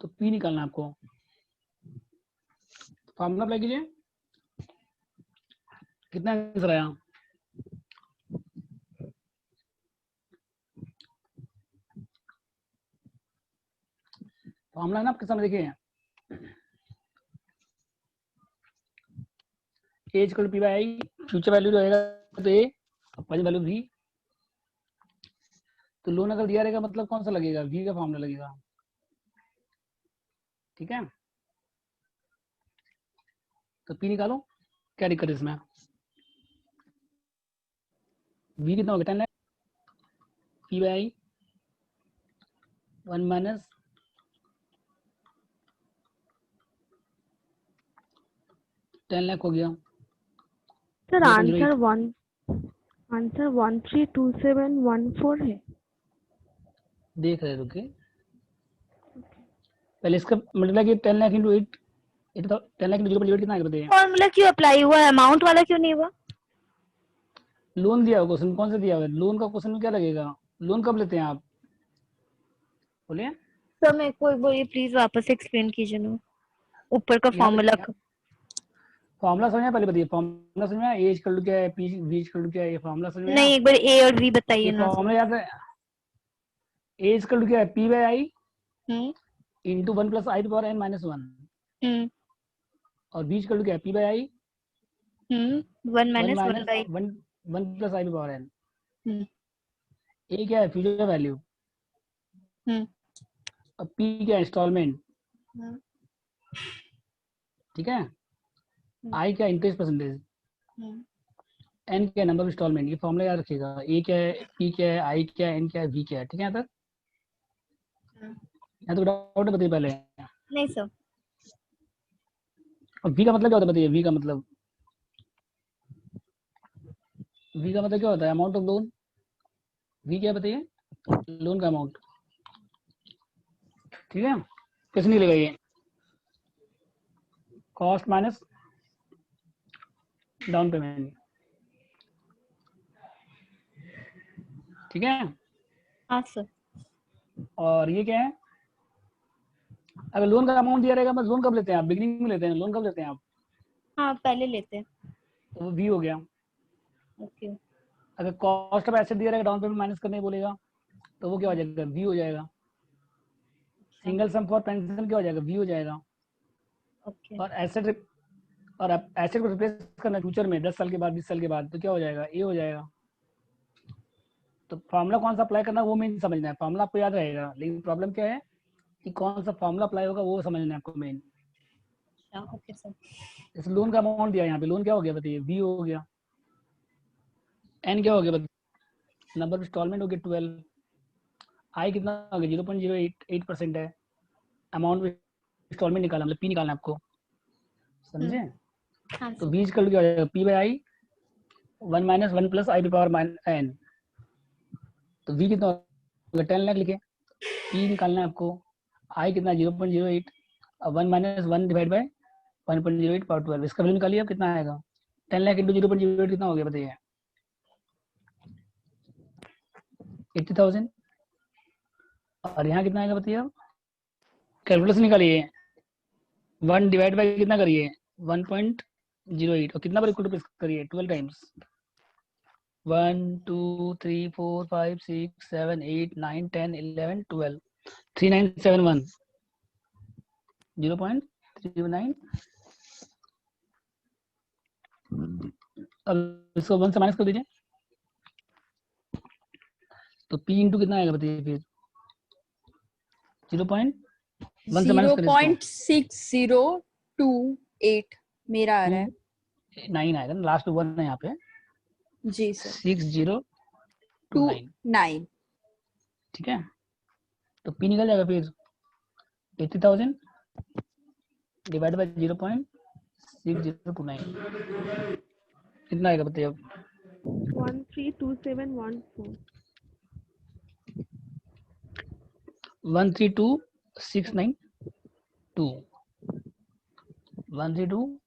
तो पी निकालना है आपको। फॉर्मूला अप्लाई कीजिए, कितना आंसर आया? फॉर्मूला है ना आपके सामने, देखिए A equal to P by I, future value रहेगा तो ए, प्रेजेंट वैल्यू वी। तो लोन अगर दिया रहेगा मतलब कौन सा लगेगा? वी का फॉर्मूला लगेगा, ठीक है। तो पी निकालो, क्या दिक्कत है इसमें? वी कितना होगा? 10 lakh, P by I 1 minus 10 lakh हो गया। सर 0.08 आंसर 132714 है। देख रहे रुके, पहले इसका मल्टीप्लाई किया 10 लाख इंटू 8, 10 लाख इंटू 0.8 कितना आएगा बताइए? फॉर्मूला क्यों अप्लाई हुआ है, अमाउंट वाला क्यों नहीं हुआ? लोन दिया हुआ क्वेश्चन, कौन सा दिया हुआ है? लोन का क्वेश्चन में क्या लगेगा? लोन कब लेते हैं आप, बोलिए? सर मेरे को एक बार ये प्लीज वापस एक्सप्लेन कीजिए ना, ऊपर का यहाँ फॉर्मूला। पे फॉर्मूला समझ में, पहले बताइए फॉर्मूला समझ में, ए इक्वल टू क्या है, पी वी इक्वल टू क्या है, ये फॉर्मूला समझ में? नहीं, एक बार ए और वी बताइए ये ना सर। फॉर्मूला याद है, ए इक्वल टू क्या है, P by I hmm into 1 plus I power N minus 1, hmm और वी इक्वल टू क्या है, P by I 1 minus 1 minus by 1 plus I power N. Hmm A क्या है, फ्यूचर वैल्यू, हम्म और पी क्या है, इंस्टॉलमेंट, हम्म ठीक है। आई क्या है, इंटरेस्ट परसेंटेज, हम्म एन क्या है, नंबर ऑफ इंस्टॉलमेंट। ये फॉर्मूला याद रखिएगा, ए क्या है, पी क्या है, आई क्या है, एन क्या है, वी क्या है, ठीक है। यहाँ तक यहाँ तो डाउट है, बताइए पहले। नहीं सर। और वी का मतलब क्या होता है बताइए? वी का मतलब, वी का मतलब क्या होता है? Amount of loan. वी क्या बताइए? लोन का अमाउंट, ठीक है। कैसे निकलेगा ये? कॉस्ट माइनस डाउन पेमेंट, ठीक है। हाँ सर। और ये क्या है? अगर लोन का अमाउंट दिया रहेगा, बस लोन कब लेते हैं आप? बिगिनिंग में लेते हैं लोन, कब लेते हैं आप? हाँ पहले लेते हैं। तो वो वी हो गया। ओके। अगर कॉस्ट ऑफ एसेट दिया रहेगा, डाउन पेमेंट माइनस करने बोलेगा, तो वो क्या हो जाएगा? वी हो जाएगा। सिंगल सम फॉर पेंशन क्या हो जाएगा? वी हो जाएगा। ओके। और एसेट को रिप्लेस करना फ्यूचर में 10 साल के बाद, 20 साल के बाद, तो क्या हो जाएगा? ए हो जाएगा। तो फॉर्मूला कौन सा अप्लाई करना है वो मेन समझना है। फॉर्मूला आपको याद रहेगा, लेकिन प्रॉब्लम क्या है कि कौन सा फॉर्मूला अप्लाई होगा वो समझना है आपको मेन। Okay sir. इस लोन का अमाउंट दिया, यहाँ पे लोन क्या हो गया बताइए? वी हो गया। एन क्या हो गया बताइए? नंबर ऑफ इंस्टॉलमेंट हो गया 12। आई कितना हो गया? 0.08% है। अमाउंट इंस्टॉलमेंट निकाला, मतलब पी निकालना है आपको, समझे? हाँ तो सर। वी इक्वल क्या हो जाएगा? P by I 1 minus 1 plus I power minus N. तो वी कितना होगा? 10 लाख लिखे। पी निकालना है आपको, आई कितना? 0.08, अब 1 माइनस 1 डिवाइड बाई 1.08 पावर 12, इसका वैल्यू निकालिए, अब कितना आएगा? 10 लाख इंटू 0.08 कितना हो गया बताइए? 80,000। और यहाँ कितना आएगा बताइए? अब कैलकुलेशन निकालिए, 1 डिवाइड बाई कितना करिए? 1.08, और कितना बार इक्वल टू प्रेस करिए? 12 टाइम्स। 1 2 3 4 5 6 7 8 9 10 11 12, 3971, 0.39। अब इसको 1 से माइनस कर दीजिए, तो पी इंटू कितना आएगा बताइए फिर? 0.1 से माइनस करिए, 0.6028 मेरा आ रहा है। 9 आएगा ना, लास्ट 1 है यहाँ पे। जी सर। 6029, 29। ठीक है। तो पी निकल जाएगा फिर 80,000 डिवाइड बाय 0.6029, कितना आएगा बताइए अब? 132714। 132692, 132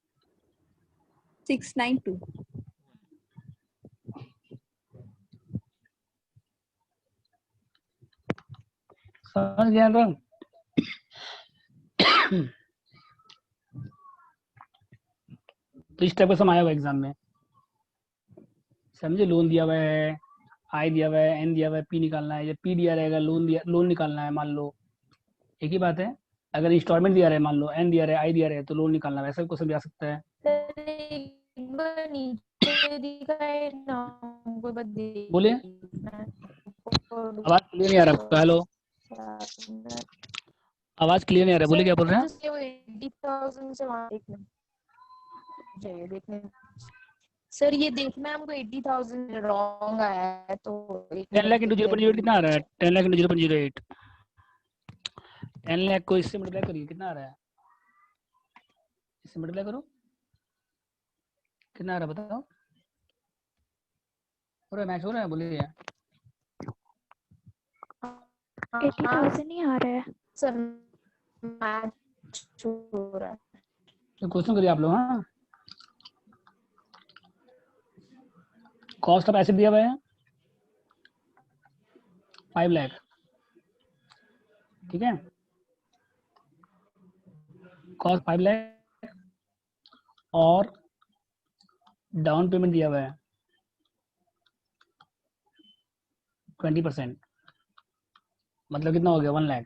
692। समझ गया तो? तो इस टाइप का सम आया हुआ एग्जाम में, समझे। लोन दिया हुआ है, आई दिया हुआ है, एन दिया हुआ है, पी निकालना है, या पी दिया रहेगा, लोन निकालना है, मान लो एक ही बात है। अगर इंस्टॉलमेंट दिया रहे, मान लो एन दिया रहे, आई दिया रहे, तो लोन निकालना है, वैसा क्वेश्चन भी आ सकता है। सर एक बार नीचे दिखाए ना, कोई बात बोलिए, आवाज क्लियर नहीं आ रहा आपका। हेलो, आवाज क्लियर नहीं आ रहा, बोलिए क्या बोल रहे हैं। 80,000 से वहाँ चाहिए देखने। सर ये देखना है हमको 80,000 रॉन्ग आया है तो 10 लाख इंटू 0.08 कितना आ रहा है? 10 लाख इंटू 0.08, 10 लाख को इससे मल्टीप्लाई करिए, कितना आ रहा है? इससे मल्टीप्लाई करो, कितना आ रहा है बताओ। हो रहा है, मैच हो रहा है, बोलिए। 80,000 ही आ रहा है। सर मैच हो रहा है। तो क्वेश्चन करिए आप लोग। हाँ, कॉस्ट ऑफ एसेट दिया हुआ है 5 लाख, ठीक है। कॉस्ट 5 लाख और डाउन पेमेंट दिया हुआ है 20%, मतलब कितना हो गया? 1 लाख।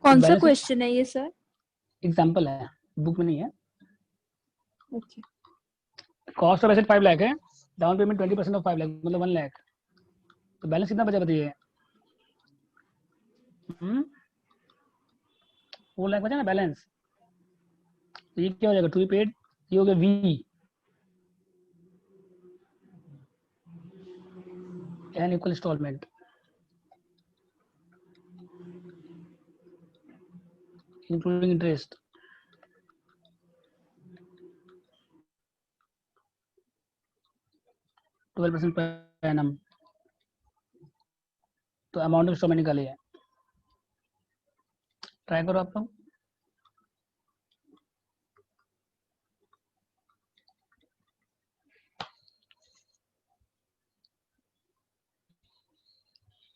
कौन सा बैलेंस क्वेश्चन है ये सर? एग्जाम्पल है, बुक में नहीं है। Okay, cost of asset 5 lakh है, डाउन पेमेंट 20% ऑफ 5 लाख, मतलब 1 लाख। तो बैलेंस कितना बचा बताइए? 4 लाख बचा ना बैलेंस। तो ये क्या हो जाएगा? टू बी पेड, ये हो गया V, N equal installment, including interest. %12 per annum। तो अमाउंट ऑफ इंस्टॉलमेंट निकालिए, ट्राई करो आप लोग।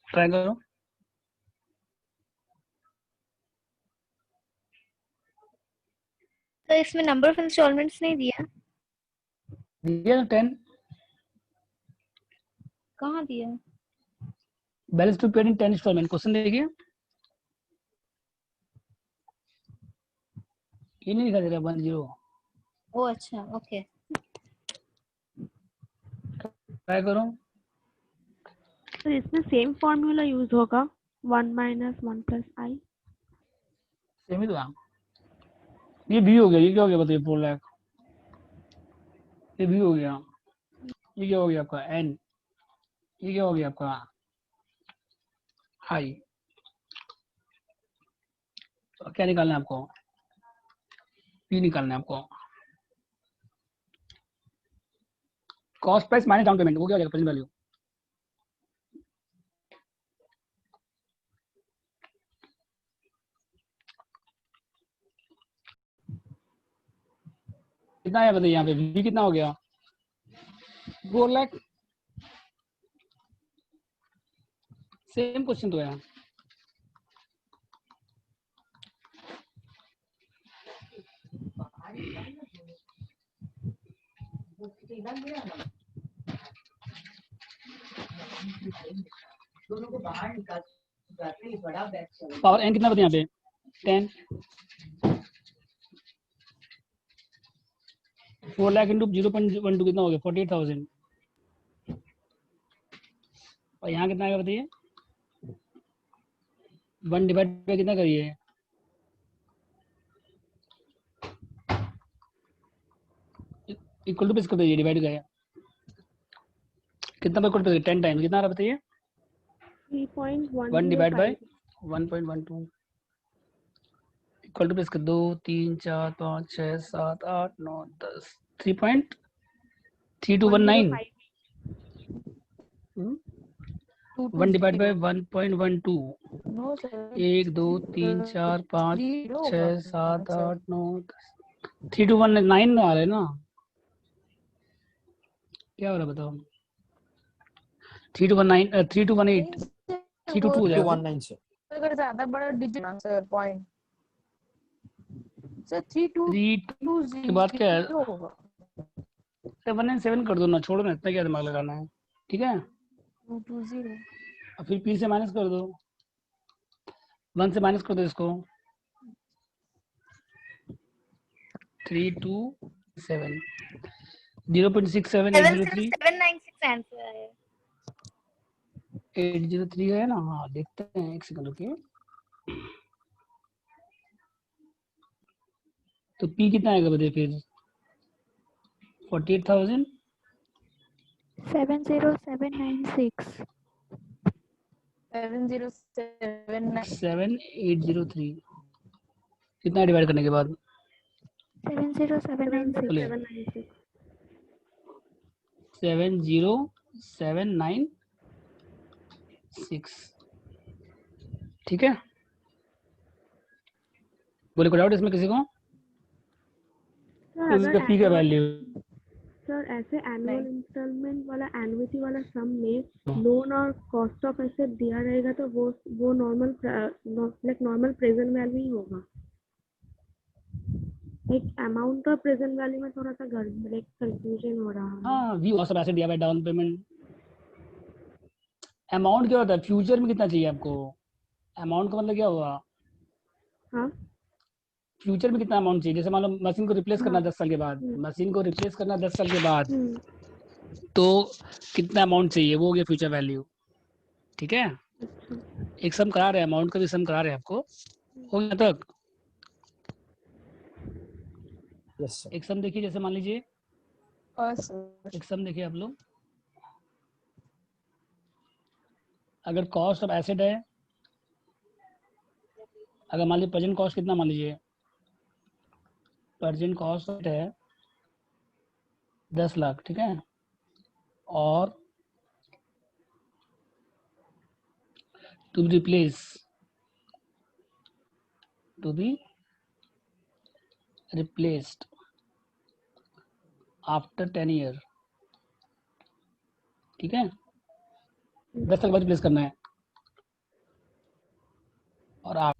ट्राई करो। तो इसमें नंबर ऑफ इंस्टॉलमेंट्स नहीं दिया? दिया 10, कहाँ दिया? Balance to paid in 10 installment. Question देखिए, ये नहीं दिखा दे रहा 10। ओ अच्छा, ओके। ट्राई करो। तो इसमें सेम फॉर्मूला यूज होगा, 1 - 1 + i। सेम ही तो है। ये भी हो गया, ये क्या हो गया बताइए? 4 लाख, ये भी हो गया। ये क्या हो गया आपका? एन। ये क्या हो गया आपका? हाई। तो क्या निकालना है आपको? पी निकालना है आपको। Cost price minus down payment, वो क्या हो जाएगा? Present value. कितना आया बताइए? यहाँ पे वी कितना हो गया? 4 लाख। सेम क्वेश्चन तो है। पावर एन कितना बताइए यहाँ पे? 10। 4 लाख इंटू 0.12 कितना हो गया? 48,000। और यहाँ कितना आएगा बताइए? 1 डिवाइड बाय कितना करिए? इक्वल टू पे इसको दीजिए, डिवाइड करिए। कितना पे इक्वल पे 10 टाइम्स कितना आ रहा बताइए? 1 डिवाइड बाय 3.105। 1.12 इक्वल टू पे इसका 2 3 4 5 6 7 8 9 10 3.3219। 1 डिवाइड बाय 1.12। नो सर 1 2 3 4 5 6 7 8 9 10 3219 आ रहा है ना? क्या हो रहा है बताओ? 3219 3218 322 हो जाएगा। 219 से अगर ज्यादा बड़ा डिजिट ना सर पॉइंट सर 3220 3 के बाद क्या है, होगा 7 एंड 7 कर दो ना, छोड़ो ना, इतना क्या दिमाग लगाना है, ठीक है। 220 और फिर P से माइनस कर दो, 1 से माइनस कर दो इसको, 327 0.67803 70796 आंसर है। 803 है ना। हाँ देखते हैं, एक सेकंड रुकिए। तो P कितना आएगा बताइए फिर, 48,000 70796 7079 7803 कितना डिवाइड करने के बाद 70796 बोलिए 70796, ठीक है। बोले कोई डाउट इसमें किसी को, सर तो इसका P का वैल्यू सर ऐसे एनुअल नहीं। इंस्टॉलमेंट वाला एनुइटी वाला सम में लोन और कॉस्ट ऑफ एसेट दिया रहेगा तो वो नॉर्मल प्रेजेंट वैल्यू ही होगा। एक अमाउंट और प्रेजेंट वैल्यू में थोड़ा सा कंफ्यूजन हो रहा है। हाँ वी कॉस्ट ऑफ एसेट दिया बाय डाउन पेमेंट। अमाउंट क्या होता है, फ्यूचर में कितना चाहिए आपको, अमाउंट का मतलब क्या हुआ, हाँ फ्यूचर में कितना अमाउंट चाहिए। जैसे मान लो मशीन को रिप्लेस करना हाँ। 10 साल के बाद, हम्म। मशीन को रिप्लेस करना 10 साल के बाद, हम्म, तो कितना अमाउंट चाहिए, वो हो गया फ्यूचर वैल्यू, ठीक है। अच्छा एक सम करा रहे हैं, अमाउंट का भी सम करा रहे हैं आपको, हो गया तक। Yes sir. एक सम देखिए, जैसे मान लीजिए सर एक सम देखिए आप लोग, अगर कॉस्ट ऑफ एसेट है, अगर मान लीजिए प्रेजेंट कॉस्ट कितना, मान लीजिए प्रेजेंट कॉस्ट है 10 लाख, ठीक है, और to be replaced after 10 year, ठीक है, 10 साल बाद रिप्लेस करना है। और आप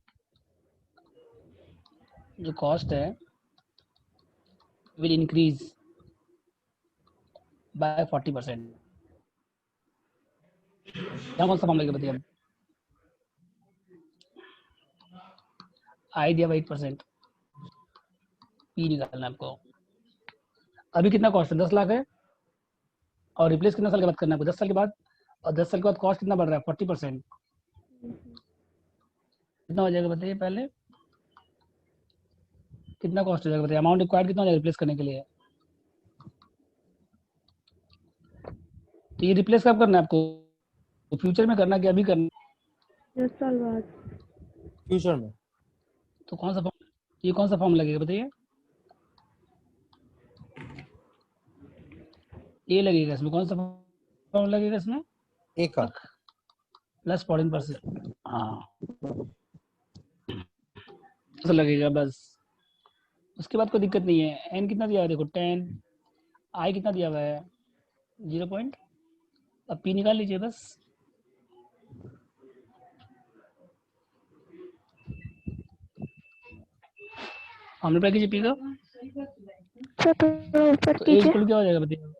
जो कॉस्ट है विल इंक्रीज बाय 40%। यहाँ कौन सा फॉर्म लगेगा बताइए अब, आई दिया 8%, पी निकालना है आपको। अभी कितना कॉस्ट है, 10 लाख है, और रिप्लेस कितना साल के बाद करना है आपको, 10 साल के बाद, और 10 साल के बाद कॉस्ट कितना बढ़ रहा है, 40%, कितना हो जाएगा बताइए पहले, कितना कॉस्ट हो जाएगा बताइए, अमाउंट रिक्वायर्ड कितना हो जाएगा रिप्लेस करने के लिए। तो ये रिप्लेस कब करना है आपको, फ्यूचर में करना कि अभी करना, 10 साल बाद। फ्यूचर में। तो कौन सा फॉर्म, ये कौन सा फॉर्म लगेगा बताइए, ये लगेगा इसमें, कौन सा फॉर्म लगेगा इसमें, एक का प्लस 14%, हाँ ऐसा लगेगा बस। उसके बाद कोई दिक्कत नहीं है। एन कितना दिया हुआ है देखो 10, आई कितना दिया हुआ है 0 पॉइंट, अब पी निकाल लीजिए बस। हमने पढ़ा कीजिए पी का, सर थोड़ा ऊपर तो ए कीजिए। इक्वल क्या हो जाएगा बताइए।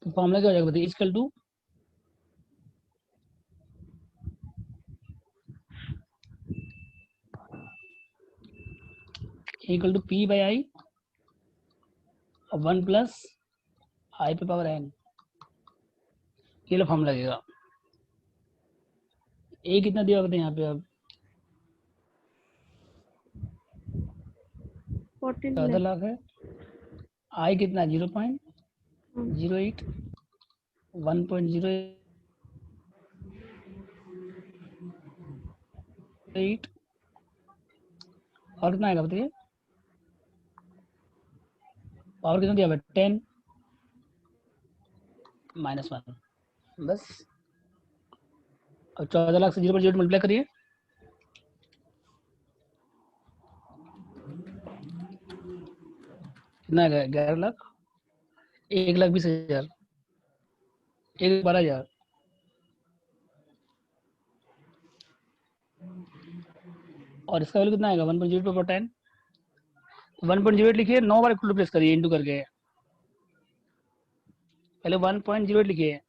तो फॉर्मूला क्या हो जाएगा बताइए, equal to equal to P by I और 1 प्लस आई पे पावर एन, ये लो फॉर्म लगेगा। ए कितना दिया बताइए यहाँ पे, अब 14 14 लाख। लाख है, आई कितना 0.08, 1.08, और कितना आएगा बताइए, पावर कितना दिया हुआ है 10 -1, बस। और 14 लाख से 0.08 मल्टीप्लाई करिए, कितना है? 11 लाख, 1,20,000, 1,12,000। और इसका वैल्यू कितना आएगा? 1.02/10। 1.08 लिखिए, 9 बार इक्वल प्लेस करिए इंटू करके। पहले 1.08 लिखिए,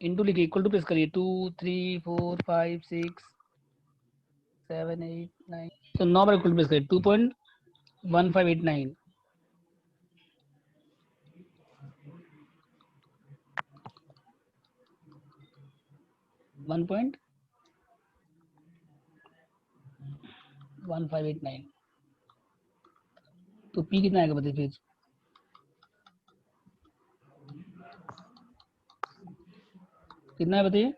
इंटू लिखिए, इक्वल टू प्लेस करिए। 2 3 4 5 6 7 8 9। तो 9 बार इक्वल प्लेस करिए। 2.1589। 1.1589। तो पी कितना आएगा बताइए फिर? कितना है बताइए?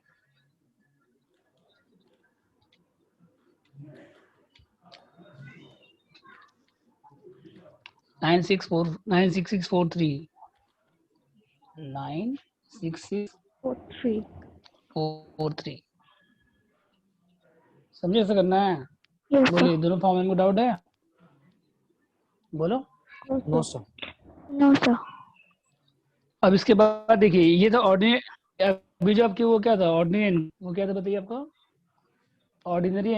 Nine six six four three 4 3 96643। समझे कैसे करना है? यस बोलिए, दोनों फॉर्मूले में डाउट है? बोलो। No sir. No sir. अब इसके बाद देखिए, ये था ऑर्डिनरी। अभी जो आपकी वो क्या था? ऑर्डिनरी, वो क्या था बताइए आपका? ऑर्डिनरी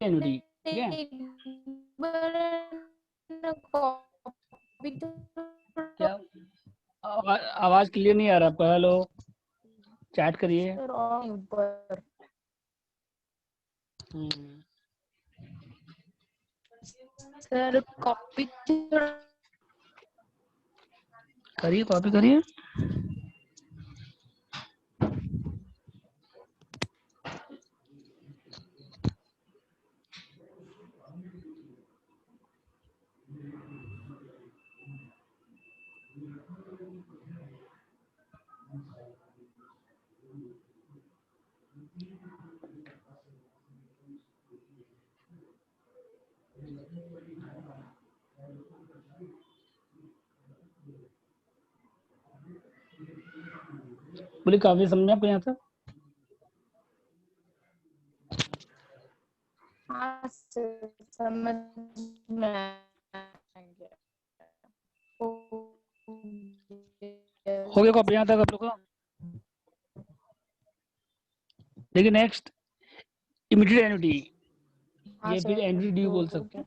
एन्युटी, ठीक है? क्या आवाज क्लियर नहीं आ रहा आपका? हेलो, चैट करिए। ऊपर सर कॉपी करिए, कॉपी करिए। बोलिए, काफी समझ में आपको यहाँ तक? हाँ सर समझ में आ गया। हो गया कॉपी यहाँ तक आप लोग का? देखिए नेक्स्ट, इमीडिएट एन्युटी। हाँ ये फिर सर एन्युटी ड्यू बोल हो सकते गया। हैं।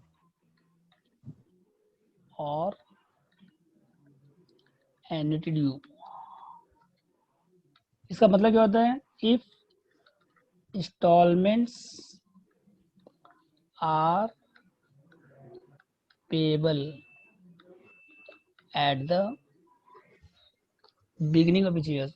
और एन्युटी ड्यू, इसका मतलब क्या होता है? If installments are payable at the beginning of each year।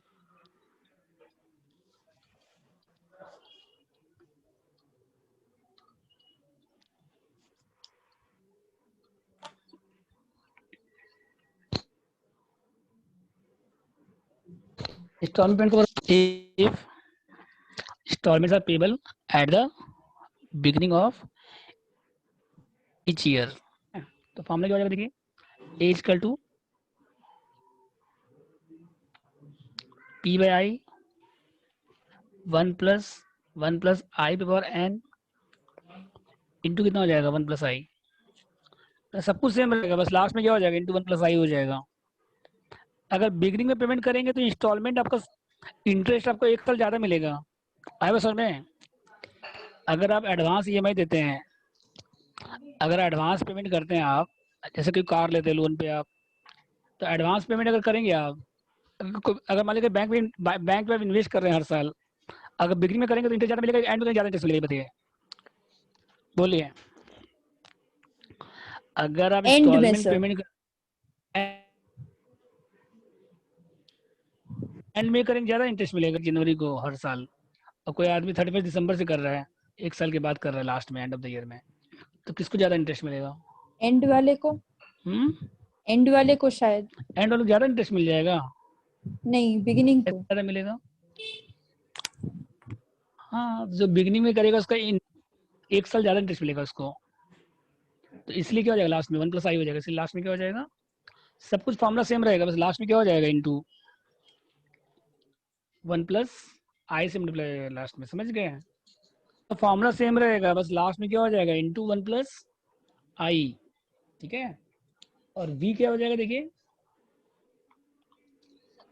Installment को if installments are payable at the beginning of each year। तो फॉर्मूला क्या हो जाएगा? देखिए, A equal to P by I 1 plus I पे पावर एन इंटू कितना हो जाएगा? 1 प्लस आई। सब कुछ सेम रहेगा, बस लास्ट में क्या हो जाएगा? इंटू 1 प्लस आई हो जाएगा। अगर बिगिनिंग में पेमेंट करेंगे तो इंस्टॉलमेंट आपका, इंटरेस्ट आपको 1 साल ज़्यादा मिलेगा। आए बस समझ में? अगर आप एडवांस ईएमआई देते हैं, अगर एडवांस पेमेंट करते हैं आप, जैसे कोई कार लेते हैं लोन पे आप, तो एडवांस पेमेंट अगर करेंगे आप, अगर मान लीजिए बैंक में इन्वेस्ट कर रहे हैं हर साल, अगर बिगिनिंग में करेंगे तो इंटरेस्ट ज़्यादा मिलेगा, एंड में ज़्यादा इंटरेस्ट मिलेगा? बताइए, बोलिए। अगर आप एंड में इंस्टॉलमेंट सर। पेमेंट एंड में करेंगे ज़्यादा इंटरेस्ट मिलेगा जनवरी को हर साल। और कोई आदमी 31 दिसंबर से कर रहा है, 1 साल के बाद कर रहा है, लास्ट में एंड ऑफ द ईयर में, तो किसको ज़्यादा इंटरेस्ट मिलेगा? एंड वाले को, एंड वाले को शायद एंड वाले ज़्यादा इंटरेस्ट मिल जाएगा, नहीं, बिगिनिंग को। ज़्यादा मिलेगा। हाँ, जो बिगिनिंग में करेगा उसका 1 साल ज़्यादा इंटरेस्ट मिलेगा उसको। तो इसलिए क्या हो जाएगा? लास्ट में 1 प्लस आई हो जाएगा। इसलिए लास्ट में क्या हो जाएगा? सब कुछ फॉर्मूला सेम रहेगा, बस लास्ट में क्या हो जाएगा? इंटू 1 प्लस आई से मल्टीप्लाई लास्ट में। समझ गए? फॉर्मूला सेम रहेगा, बस लास्ट में क्या हो जाएगा, इंटू 1 प्लस आई, ठीक है। और v क्या हो जाएगा देखिए,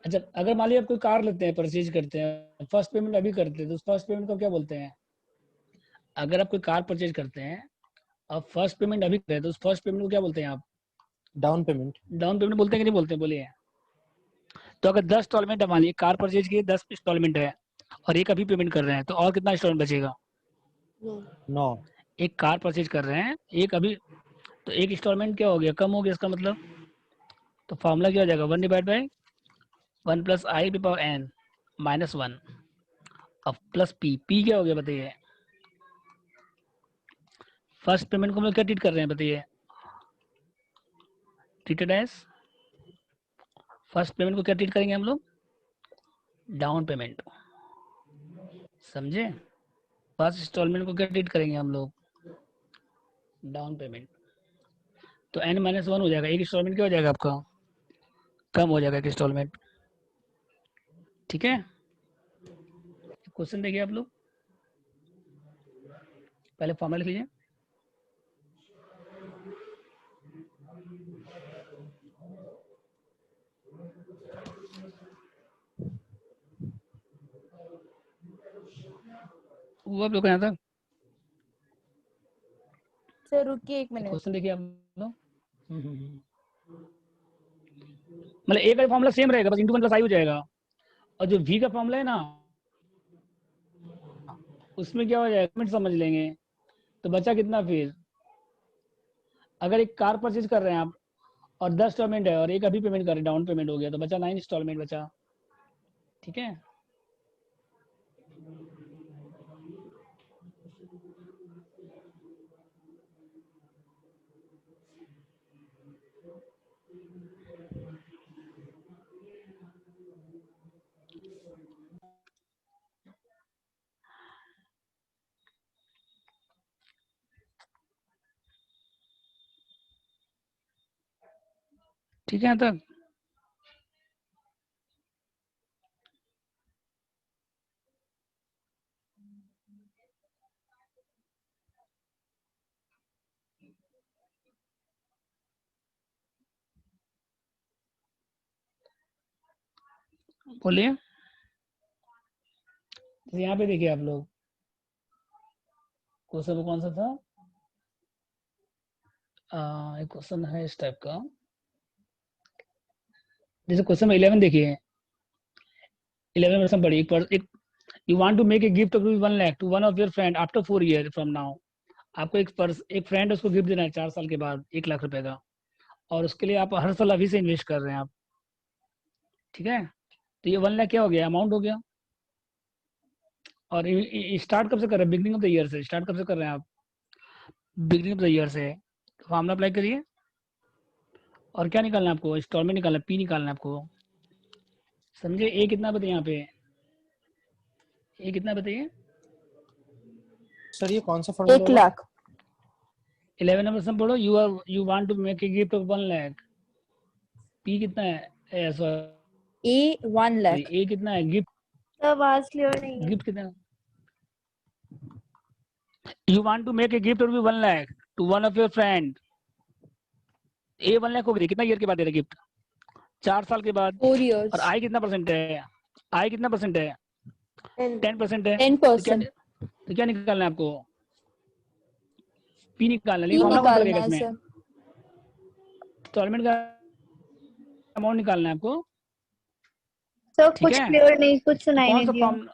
अच्छा अगर मान लीजिए आप कोई कार लेते हैं, परचेज करते हैं, फर्स्ट पेमेंट अभी करते हैं, तो फर्स्ट पेमेंट को क्या बोलते हैं? अगर आप कोई कार परचेज करते हैं और फर्स्ट पेमेंट अभी करते हैं, तो उस फर्स्ट पेमेंट को क्या बोलते हैं आप? Down payment. डाउन पेमेंट बोलते हैं कि नहीं बोलते हैं, बोलिए। तो अगर 10 इंस्टॉलमेंट मान लीजिए कार परचेज की 10 इंस्टॉलमेंट है और एक अभी पेमेंट कर रहे हैं, तो और कितना इंस्टॉलमेंट बचेगा? 9। एक कार परचेज कर रहे हैं, एक अभी, तो एक इंस्टॉलमेंट क्या हो गया, कम हो गया इसका मतलब। तो फॉर्मूला क्या हो जाएगा, 1 divide by 1 plus I power N minus 1 अब प्लस पी। पी क्या हो गया बताइए? फर्स्ट पेमेंट को हम लोग क्या ट्रीट कर रहे हैं बताइए? ट्रीटेड एज, फर्स्ट पेमेंट को क्या ट्रीट करेंगे हम लोग? डाउन पेमेंट, समझे? फर्स्ट इंस्टॉलमेंट को क्या ट्रीट करेंगे हम लोग? Down payment. तो n माइनस 1 हो जाएगा, एक इंस्टॉलमेंट क्या हो जाएगा आपका, कम हो जाएगा एक इंस्टॉलमेंट, ठीक है। क्वेश्चन देखिए आप लोग, पहले फॉर्मूला लिख लीजिए। वो आप लोग यहाँ तक सर रुकिए 1 मिनट। क्वेश्चन देखिए आप लोग। मतलब ए का फॉर्मूला सेम रहेगा, बस इंटू 1 प्लस आई हो जाएगा। और जो v का फॉर्मूला है ना, उसमें क्या हो जाएगा, मिनट समझ लेंगे। तो बचा कितना फिर, अगर एक कार परचेज कर रहे हैं आप और 10 इंस्टॉलमेंट है और एक अभी पेमेंट कर रहे हैं, डाउन पेमेंट हो गया, तो बचा 9 इंस्टॉलमेंट बचा, ठीक है। ठीक है यहाँ तक। बोलिए। तो यहाँ पे देखिए आप लोग, क्वेश्चन कौन सा था, एक क्वेश्चन है इस टाइप का, जैसे क्वेश्चन 11 देखिए, 11 में पढ़िए, एक you want to make a gift of 1 lakh to one of your friend after 4 year from now. आपको एक फ्रेंड उसको गिफ्ट देना है 4 साल के बाद 1 लाख रुपए का, और उसके लिए आप हर साल अभी से इन्वेस्ट कर रहे हैं आप, ठीक है। तो ये 1 लाख क्या हो गया, अमाउंट हो गया। और स्टार्ट कब से कर रहे हैं, बिगनिंग ऑफ द ईयर से स्टार्ट कब से कर रहे हैं आप, बिगनिंग ऑफ द ईयर से। तो फॉर्मूला अप्लाई करिए, और क्या निकालना है आपको, इंस्टॉलमेंट निकालना है, पी निकालना है आपको, समझे। ए कितना बताइए यहाँ पे, ए कितना बताइए सर ये कौन सा फॉर्मूला 1 लाख। 11 नंबर सम पढ़ो, you want to make a gift of 1 lakh, P कितना है, सॉरी E 1 लाख। ए कितना है, गिफ्ट, आवाज क्लियर नहीं है। गिफ्ट कितना, you want to make a gift of 1 lakh to one of your friend. A 1 lakh हो गई, कितना ईयर के बाद दे रहे गिफ्ट, 4 साल के बाद। 4 years। और आई कितना परसेंट है, आई कितना परसेंट है, 10% है। 10%। तो क्या निकालना है आपको, पी निकालना है, E फॉर्मूला कौन सा निकालना लगेगा है इसमें, सर। इंस्टॉलमेंट का अमाउंट निकालना है आपको, सर ठीक कुछ है। क्लियर नहीं, कुछ सुनाई कौन नहीं सा दिया। Form,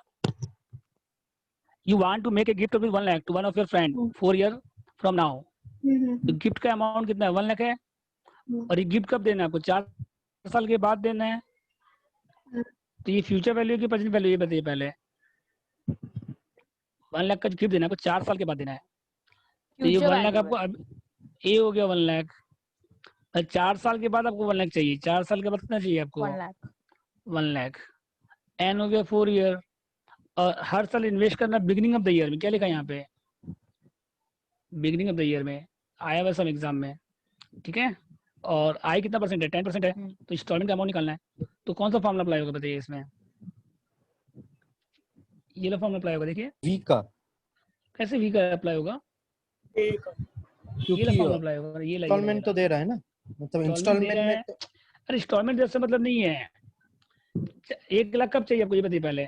you want to make a gift of 1 lakh to one of your friend 4 year from now. तो गिफ्ट का अमाउंट कितना है, 1 लाख है। और ये गिफ्ट कब देना है आपको, 4 साल के बाद देना है। तो ये फ्यूचर वैल्यू की प्रेजेंट वैल्यू, ये बताइए पहले। 1 लाख का गिफ्ट देना है आपको 4 साल के बाद देना है। तो ये 1 लाख आपको ए हो गया 1 लाख, 4 साल के बाद आपको 1 लाख चाहिए, 4 साल के बाद कितना चाहिए आपको, 1 लाख। 1 लाख। एन हो गया 4 ईयर, और हर साल इन्वेस्ट करना बिगिनिंग ऑफ द ईयर में, क्या लिखा है यहाँ पे, बिगिनिंग ऑफ द ईयर में आया हुआ सब एग्जाम में, ठीक है। और आई कितना परसेंट है, 10% है। तो इंस्टॉलमेंट का अमाउंट निकालना है। तो कौन सा फॉर्मूला अप्लाई होगा बताइए इसमें, ये लो फॉर्मूला अप्लाई होगा, देखिए v का कैसे वी का अप्लाई होगा? ये क्योंकि वाला फॉर्मूला अप्लाई होगा, ये लगे इंस्टॉलमेंट तो दे रहा है ना, मतलब इंस्टॉलमेंट दे इंस्टॉलमेंट रहा में है। अरे इंस्टॉलमेंट जैसे मतलब नहीं है। 1 लाख कब चाहिए आपको ये बताइए पहले?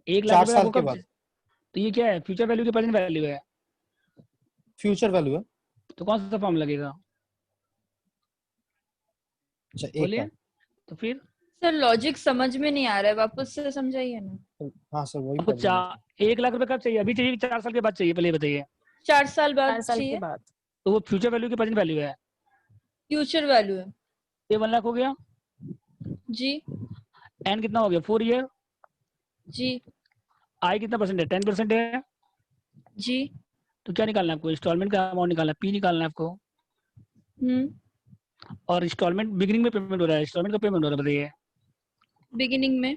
1 लाख 4 रुपए साल आपको के कब? बाद तो ये क्या है, फ्यूचर वैल्यू की प्रेजेंट वैल्यू है, फ्यूचर वैल्यू है। तो कौन सा फॉर्म लगेगा? अच्छा एक बोलिए। का। तो फिर सर लॉजिक समझ में नहीं आ रहा है, वापस से समझाइए ना। हाँ सर वही आपको प्रॉब्लम है। 1 लाख रुपए कब चाहिए? अभी चाहिए, 4 साल के बाद चाहिए? पहले ये बताइए। 4 साल बाद 4 साल के चाहिए। बाद। तो वो फ्यूचर वैल्यू की प्रेजेंट वैल्यू है, फ्यूचर वैल्यू है। ये 1 लाख हो गया। जी एन कितना हो गया? 4 ईयर। जी आई कितना परसेंट है? 10% है। जी। तो क्या निकालना है आपको? इंस्टॉलमेंट का अमाउंट निकालना है, पी निकालना है आपको। और इंस्टॉलमेंट बिगिनिंग में पेमेंट हो रहा है, इंस्टॉलमेंट का पेमेंट हो रहा है, बताइए। बिगिनिंग में।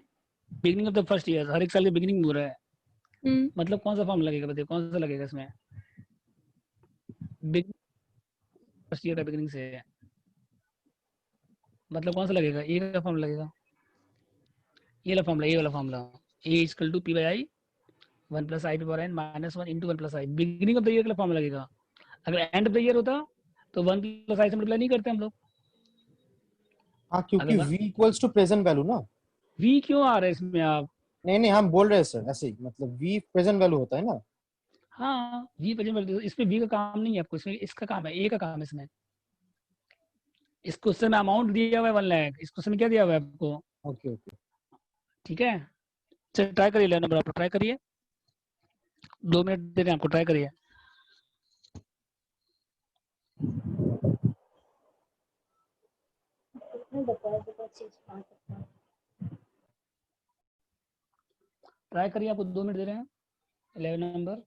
Beginning of the first year, हर एक साल के बिगिनिंग में हो रहा है। हम्म मतलब कौन सा फॉर्म लगेगा बताइए, कौन सा लगेगा इसमें? फर्स्ट ईयर का बिगिनिंग से है, मतलब कौन सा लगेगा? ए का फॉर्म लगेगा, ये वाला फॉर्मूला, ये वाला formula. A equal to P by I 1 + I power N minus 1 into 1 + I. Beginning of the year का फॉर्मूला लगेगा। अगर एंड ऑफ द ईयर होता तो 1 + आई से मल्टीप्लाई नहीं करते हम लोग। हाँ क्योंकि अगर v equals to present value ना। वी क्यों आ रहा है इसमें आप? नहीं नहीं हम बोल रहे हैं सर ऐसे ही, मतलब v प्रेजेंट वैल्यू होता है ना। हाँ वी प्रेजेंट, इसमें वी का काम नहीं है आपको, इसमें इसका काम है, ए का काम है इसमें। इस क्वेश्चन में अमाउंट दिया हुआ है 1 लाख, इस क्वेश्चन में क्या दिया हुआ है आपको? Okay okay. ठीक है, चलिए ट्राई करिए, ले नंबर आप ट्राई करिए, 2 मिनट दे रहे हैं आपको, ट्राई करिए। ट्राई करिए, आपको 2 मिनट दे रहे हैं। 11 नंबर।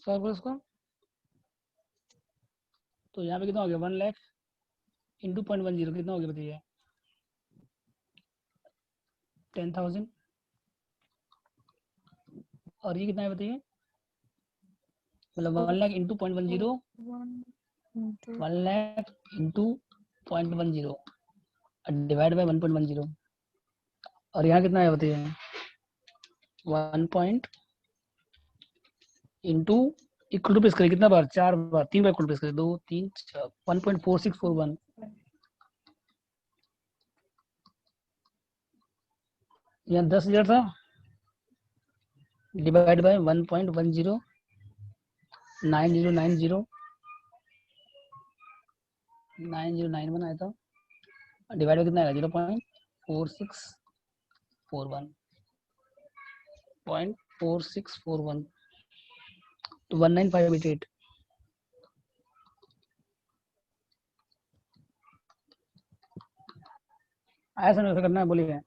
सॉल्व करो इसको। तो यहाँ पे कितना हो गया? 1 लाख इंटू 0.10 कितना हो गया बताइए? 10,000। और ये कितना है बताइए? मतलब 1 lakh into 0.10, 1 lakh into 0.10 divide by 1.10। और यहाँ कितना है बताइए? 1 पॉइंट इंटू इक्वल टू पेश करें कितना बार? 4 बार, 3 बार इक्वल पेश करें, 2 3 4, 1.4641। यहाँ 10,000 था, डिवाइड बाय 1.10, 9090 9091 आया था, डिवाइड बाय कितना आएगा? 0.4641 तो 19588। आया समझ में? करना है बोलिए।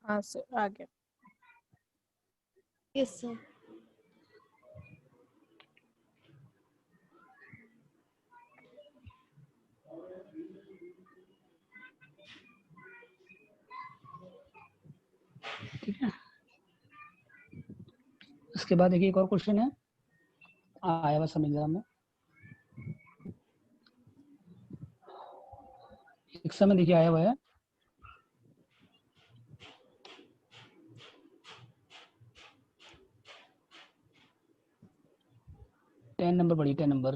हाँ सर आ गया। Yes sir. ठीक है, इसके बाद देखिए एक और क्वेश्चन है, आया बस सब एग्जाम में। एक समय देखिए आया हुआ है, 10 नंबर पढ़िए, 10 नंबर।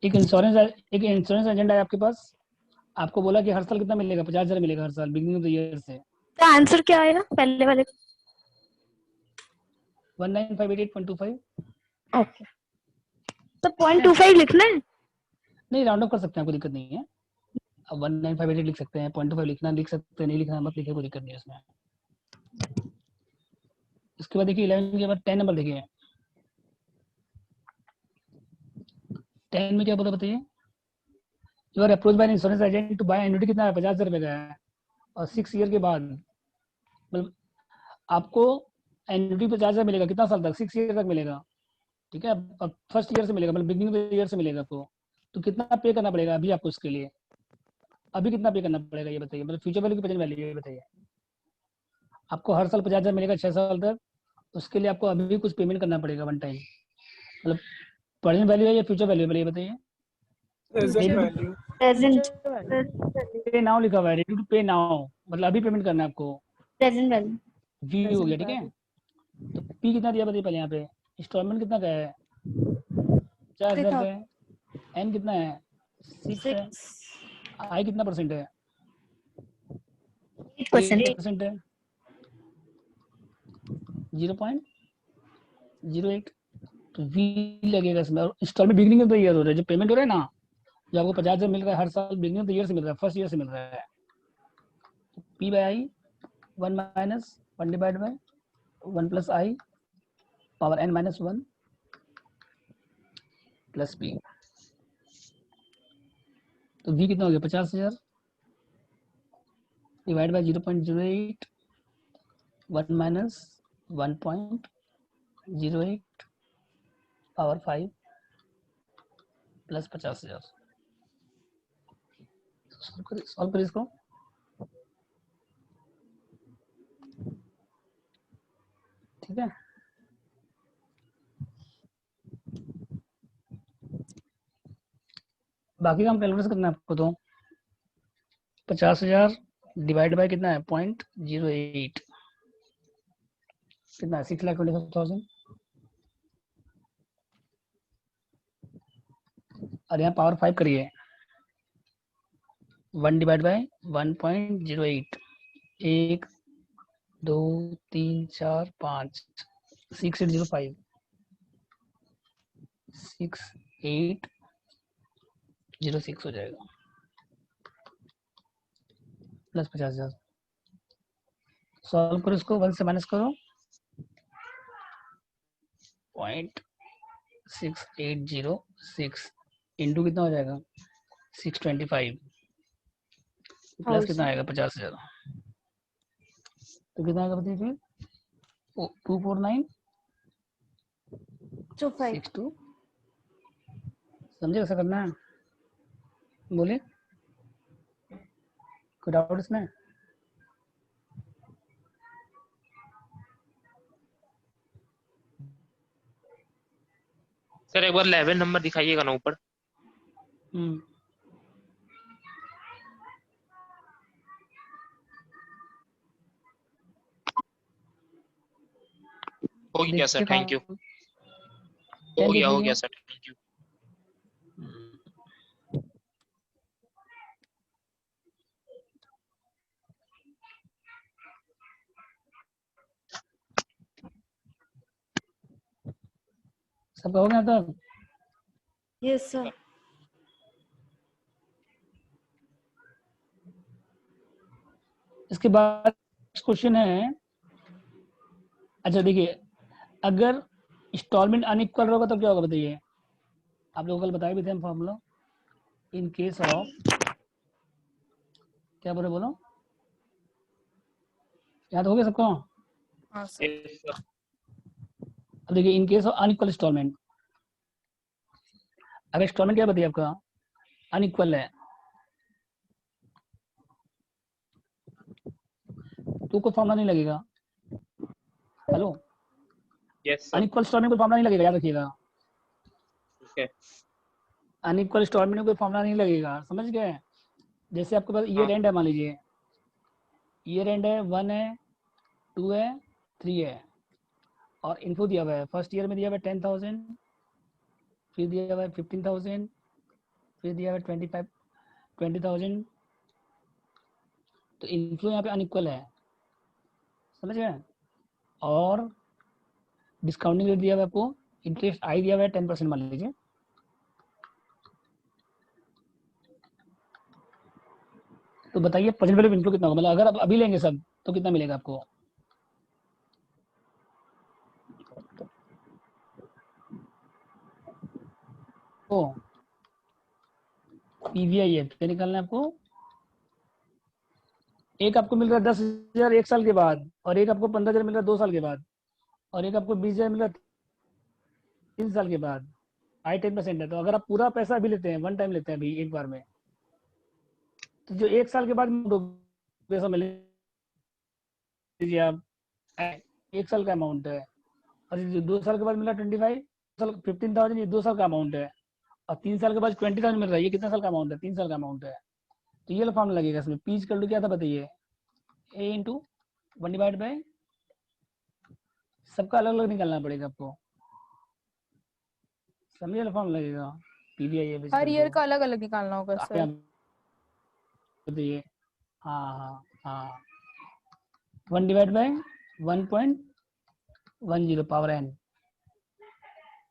एक इंश्योरेंस एजेंट है आपके पास, आपको बोला कि हर साल कितना मिलेगा, 50,000 मिलेगा हर साल बिगिनिंग ऑफ द ईयर से। तो आंसर क्या आएगा पहले वाले? 19588.25। ओके, तो 0.25 लिखना है। नहीं, राउंड ऑफ कर सकते हैं, कोई दिक्कत नहीं है। अब 19588 लिख सकते हैं, 0.25 लिख सकते हैं, नहीं लिखना मत लिखिए, कोई दिक्कत नहीं है इसमें। इसके बाद देखिए 11 के बाद 10 नंबर देखिए। 10 में क्या बोला बताइए? You are approach by an insurance agent to buy annuity, कितना है? 50,000 रुपए का है, और 6 ईयर के बाद मतलब आपको एन्युटी 50,000 मिलेगा, कितना साल तक? 6 ईयर तक मिलेगा, ठीक है। अब फर्स्ट ईयर से मिलेगा, मतलब बिगिनिंग ऑफ द ईयर से मिलेगा आपको। तो कितना पे करना पड़ेगा अभी आपको इसके लिए? अभी कितना पे करना पड़ेगा ये बताइए, मतलब फ्यूचर वैल्यू की प्रेजेंट वैल्यू ये बताइए। आपको हर साल 50,000 मिलेगा 6 साल तक, उसके लिए आपको अभी कुछ पेमेंट करना पड़ेगा वन टाइम। मतलब प्रेजेंट वैल्यू है या फ्यूचर वैल्यू है, ये बताइए। प्रेजेंट पे नाउ लिखा हुआ है, रेडी टू पे नाउ, मतलब अभी पेमेंट करना है आपको। Present value. वी हो गया, ठीक है। तो पी कितना दिया बताइए पहले यहाँ पे? इंस्टॉलमेंट कितना का है? 50,000 का है। एन कितना है? 6 है। आई कितना परसेंट है? 8% है। 0.08। तो वी लगेगा इसमें। और installment beginning of the year हो रहा है, जो पेमेंट हो रहा है ना, जो आपको 50,000 मिल रहा है हर साल बिगिनिंग ऑफ द ईयर से मिल रहा है, फर्स्ट ईयर से मिल रहा है। P by I 1 minus 1 divide by 1 plus I power n minus 1 plus P. तो वी कितना हो गया? 50,000 divide by 0.08 1 minus 1.08 power 5 plus 50,000। Solve करिए इसको। ठीक है, बाकी काम कैलकुलेट करना है आपको। तो 50,000 डिवाइड बाय कितना है? 0.08, कितना है? 6,25,000। और यहाँ पावर 5 करिए, 1 डिवाइड बाय 1.08, 1 2 3 4 5 6805 6806 हो जाएगा प्लस 50,000। सॉल्व करो इसको, 1 से माइनस करो, 0.6806 इंटू कितना हो जाएगा? 625 प्लस कितना आएगा? 50,000। तो कितना आएगा बताइए फिर? 249.62। समझे कैसा करना है? बोलिए, कोई डाउट इसमें? सर एक बार 11 नंबर दिखाइएगा ना ऊपर। हो गया सर, थैंक यू। हो गया सर, थैंक यू। सबका हो गया तब? Yes sir. इसके बाद क्वेश्चन है, अच्छा देखिए, अगर इंस्टॉलमेंट अनइक्वल होगा तो क्या होगा बताइए? आप लोगों को कल बताए भी थे हम फॉर्मूला। इन केस ऑफ, क्या बोलो याद हो गया सबको? हाँ सर। अब देखिए, in case of unequal installment, अगर इंस्टॉलमेंट क्या बताइए आपका अनइक्वल है, तो कोई फॉर्मूला नहीं लगेगा। Hello, yes sir. Unequal installment कोई फॉर्मूला नहीं लगेगा, याद रखिएगा। ओके। अनइक्वल इंस्टॉलमेंट में कोई फॉर्मूला नहीं लगेगा, समझ गए? जैसे आपके पास ईयर एंड है, मान लीजिए ईयर एंड है, 1 है, 2 है, 3 है, और इनफ्लो दिया हुआ है, फर्स्ट ईयर में दिया हुआ है 10,000, फिर दिया हुआ है 15,000, फिर दिया हुआ है 20,000। तो इनफ्लो यहाँ पे अनइक्वल है, समझ गए। और डिस्काउंटिंग रेट दिया हुआ है आपको, इंटरेस्ट आई दिया हुआ है 10% मान लीजिए। तो बताइए प्रेजेंट वैल्यू इनफ्लो कितना होगा, मतलब अगर आप अभी लेंगे सब तो कितना मिलेगा आपको। तो पीवीआई है, क्या निकालना है आपको। एक आपको मिल रहा है 10,000 1 साल के बाद, और एक आपको 15,000 मिल रहा है 2 साल के बाद, और एक आपको 20,000 मिल रहा है 3 साल के बाद। आई 10% है। तो अगर आप पूरा पैसा अभी लेते हैं, वन टाइम लेते हैं अभी एक बार में, तो जो 1 साल के बाद पैसा मिलेगा आप, 1 साल का अमाउंट है। और जो 2 साल के बाद मिला 15,000, ये 2 साल का अमाउंट है। और 3 साल के बाद 20,000 मिल रहा है, ये कितना साल का अमाउंट है, 3 साल का अमाउंट है। तो ये फॉर्म लगेगा इसमें। पीच कर लो क्या था बताइए, ए इंटू 1/, सबका अलग अलग निकालना पड़ेगा आपको, समझे फॉर्म लगेगा। पीवीआई हर ईयर का अलग अलग निकालना होगा सर। बताइए। हाँ हाँ हाँ, 1/1.10 पावर n,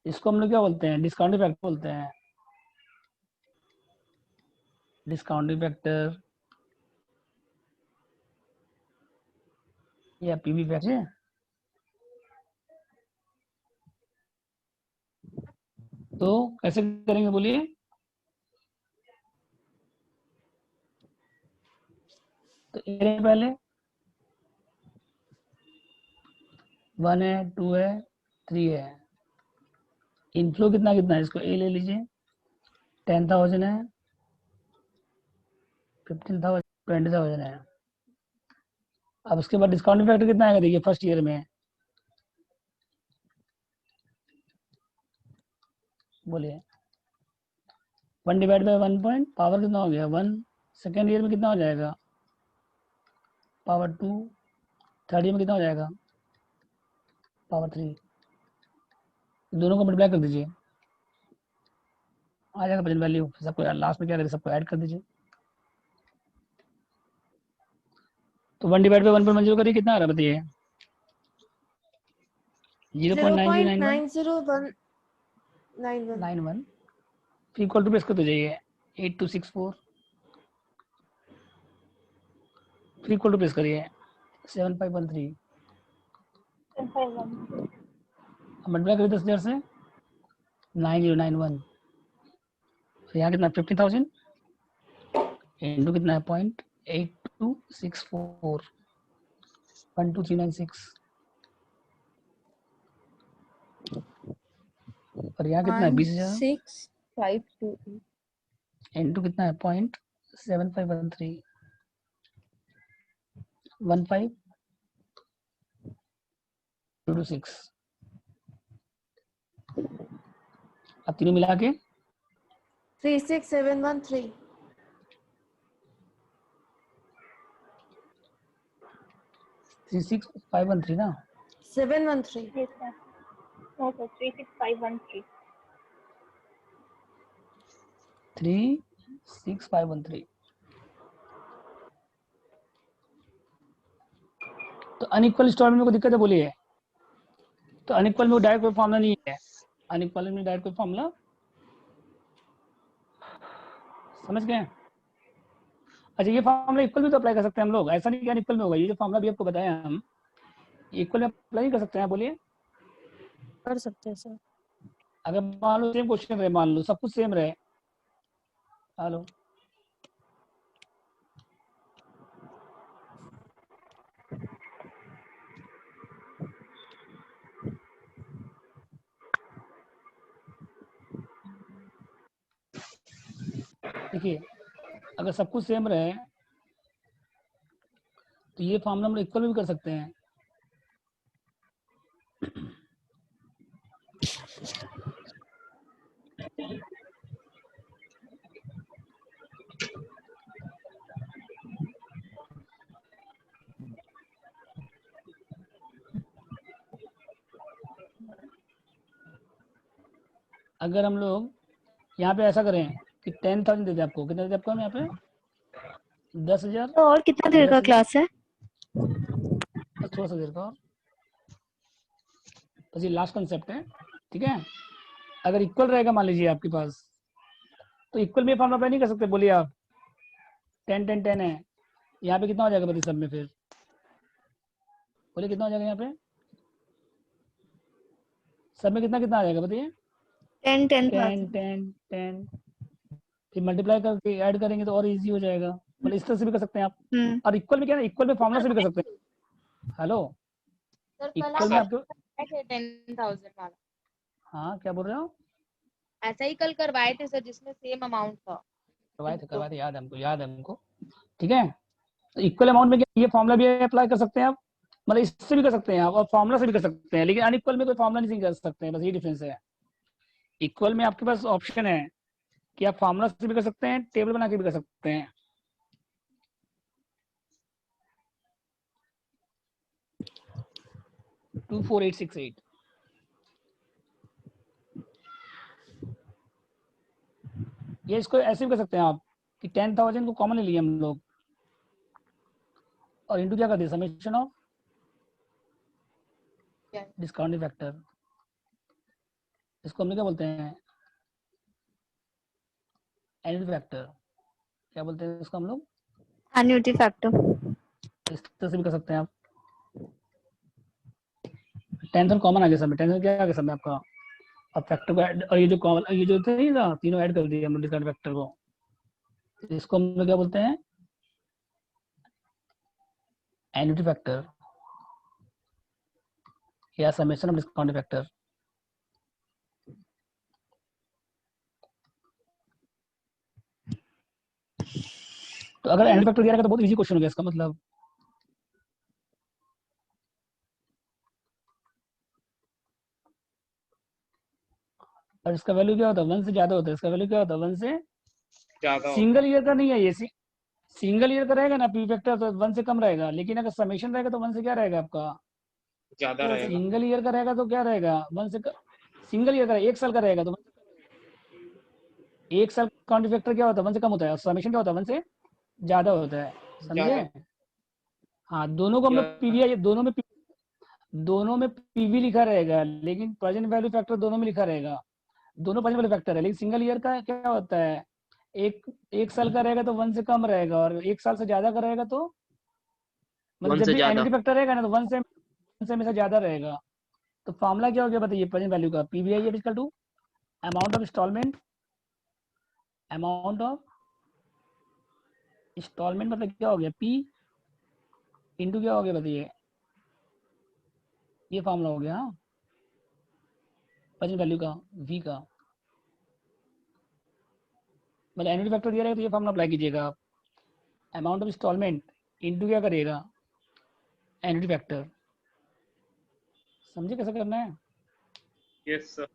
इसको हम लोग क्या बोलते हैं, डिस्काउंटिंग फैक्टर बोलते हैं। डिस्काउंटिंग फैक्टर या पीवी फैक्टर। तो कैसे करेंगे बोलिए। तो पहले 1 है, 2 है, 3 है। इनफ्लो कितना कितना है, इसको ए ले लीजिए, 10,000 है, 15,000, 20,000 है। अब उसके बाद डिस्काउंट फैक्टर कितना आएगा देखिए फर्स्ट ईयर में, बोलिए। 1/1 पॉइंट पावर कितना हो गया 1। सेकेंड ईयर में कितना हो जाएगा, पावर 2। थर्ड ईयर में कितना हो जाएगा, पावर 3। दोनों को मल्टीप्लाई कर दीजिए, आ जाएगा प्रेजेंट वैल्यू। सबको लास्ट में क्या करें, सबको ऐड कर दीजिए। तो 1/1.10 करिए, कितना आ रहा है बताइए, 0.9091 फिर इक्वल टू प्रेस कर दीजिए 8264, फिर इक्वल टू प्रेस करिए 7513, मल्टीप्लाई करिए 10,000 से 9091। तो यहाँ कितना 50,000 इंटू कितना है 0.8264, 12396। और यहाँ कितना है 20,000 6528 इंटू कितना है 0.7513, 15226। अब तीनों मिला के 36713 36513 ना, 713 Yes, sir. No, sir. 36513. 36513। तो अनइक्वल इंस्टॉलमेंट में कोई दिक्कत है बोलिए। तो अनइक्वल में डायरेक्ट कोई फॉर्मूला नहीं है, अनइक्वल में डायरेक्ट कोई फॉर्मूला, समझ गए। अच्छा ये फॉर्मूला इक्वल भी तो अप्लाई कर सकते हैं हम लोग, ऐसा नहीं कि अनइक्वल में होगा। ये जो फॉर्मूला भी आपको बताया हम, इक्वल में अप्लाई नहीं कर सकते हैं, बोलिए। कर सकते हैं सर। अगर मान लो सेम क्वेश्चन रहे, मान लो सब कुछ सेम रहे, हेलो, देखिए अगर सब कुछ सेम रहे तो ये फॉर्मूला हम लोग इक्वल भी कर सकते हैं। अगर हम लोग यहाँ पे ऐसा करें कि 10,000 दे दे आपको, कितना दे दे आपको हम यहाँ पे 10,000, तो और कितना देर का 10,000 क्लास है? बस थोड़ा सा देर का और, बस ये लास्ट कंसेप्ट है, ठीक है। अगर इक्वल रहेगा मान लीजिए आपके पास, तो इक्वल में फॉर्म अप्लाई नहीं कर सकते, बोलिए आप 10 10 10 है, यहाँ पे कितना हो जाएगा बताइए सब में, फिर बोलिए कितना हो जाएगा यहाँ पे सब में, कितना कितना आ जाएगा बताइए 10 10 10,000। 10 10, फिर मल्टीप्लाई करके ऐड करेंगे तो और इजी हो जाएगा, मतलब इस तरह से भी कर सकते हैं आप। और इक्वल में क्या है, इक्वल में फॉर्मूला से भी कर सकते हैं। हेलो, सर कल इक्वल आप में आपको, करवाए थे 10,000 वाला, हाँ क्या बोल रहे हो, ऐसा ही कल करवाए थे सर जिसमें सेम अमाउंट था। करवाए थे, याद है हमको, ठीक है। तो इक्वल अमाउंट में क्या, ये फॉर्मूला भी अप्लाई कर सकते हैं आप, मतलब इससे भी कर सकते हैं आप और फॉर्मूला से भी कर सकते हैं, लेकिन अनइक्वल में कोई फॉर्मूला नहीं कर सकते हैं, बस ये डिफरेंस है। इक्वल में आपके पास ऑप्शन है कि आप फॉर्मूला से भी कर सकते हैं, टेबल बना के भी कर सकते हैं। टू 4 8 6 8, ये इसको ऐसे भी कर सकते हैं आप कि 10,000 को कॉमन ले लिए हम लोग और इंटू क्या कर दिया समेशन ऑफ डिस्काउंटिंग फैक्टर, इसको हम क्या बोलते हैं एन्युटी फैक्टर, क्या बोलते हैं इसको हम लोग, एन्युटी फैक्टर। इस तरह से भी कर सकते हैं आप। 10,000 कॉमन आ गया सब में, 10,000 क्या आ गया सब में आपका, अब फैक्टर को ऐड, और ये जो कॉमन, ये जो थे ना तीनों ऐड कर दिए हमने डिस्काउंट फैक्टर को, इसको हम लोग क्या बोलते हैं एन्युटी फैक्टर या समेशन ऑफ डिस्काउंट फैक्टर। तो अगर एन्युटी फैक्टर दिया रहेगा तो बहुत इजी क्वेश्चन हो गया इसका मतलब। और इसका वैल्यू क्या होता है, 1 से ज्यादा होता है, इसका वैल्यू क्या होता है 1 से ज्यादा सिंगल ईयर का नहीं है ये, सिंगल ईयर का रहेगा ना पी फैक्टर तो 1 से कम रहेगा, लेकिन अगर समेशन रहेगा तो 1 से क्या रहेगा आपका, ज्यादा रहेगा। सिंगल ईयर का रहेगा तो क्या रहेगा 1 से सिंगल ईयर का 1 साल का रहेगा तो 1 साल काउंटिंग फैक्टर क्या होता है 1 से कम होता है, और समेशन क्या होता है 1 से ज्यादा होता है, समझे। हाँ दोनों को हम लोग पीवी, दोनों में पीवी लिखा रहेगा, लेकिन प्रेजेंट वैल्यू फैक्टर दोनों में लिखा रहेगा, दोनों प्रेजेंट वैल्यू फैक्टर है, लेकिन सिंगल ईयर का क्या होता है, एक साल का रहेगा तो 1 से कम रहेगा, और 1 साल से ज्यादा का रहेगा तो मतलब 1 जब से भी ज्यादा। एन्युटी फैक्टर रहेगा ना तो 1 से हमेशा ज्यादा रहेगा। तो फॉर्मूला क्या हो गया बताइए प्रेजेंट वैल्यू का, PVI is equal to amount of installment, amount of installment मतलब क्या हो गया पी इंटू क्या हो गया बताइए, ये फॉर्मूला हो गया हाँ प्रेजेंट वैल्यू का वी का, मतलब एन्युटी फैक्टर दिया रहेगा तो ये फॉर्मूला अप्लाई कीजिएगा आप, अमाउंट ऑफ इंस्टॉलमेंट इंटू क्या करिएगा एन्युटी फैक्टर, समझे कैसे करना है। Yes sir.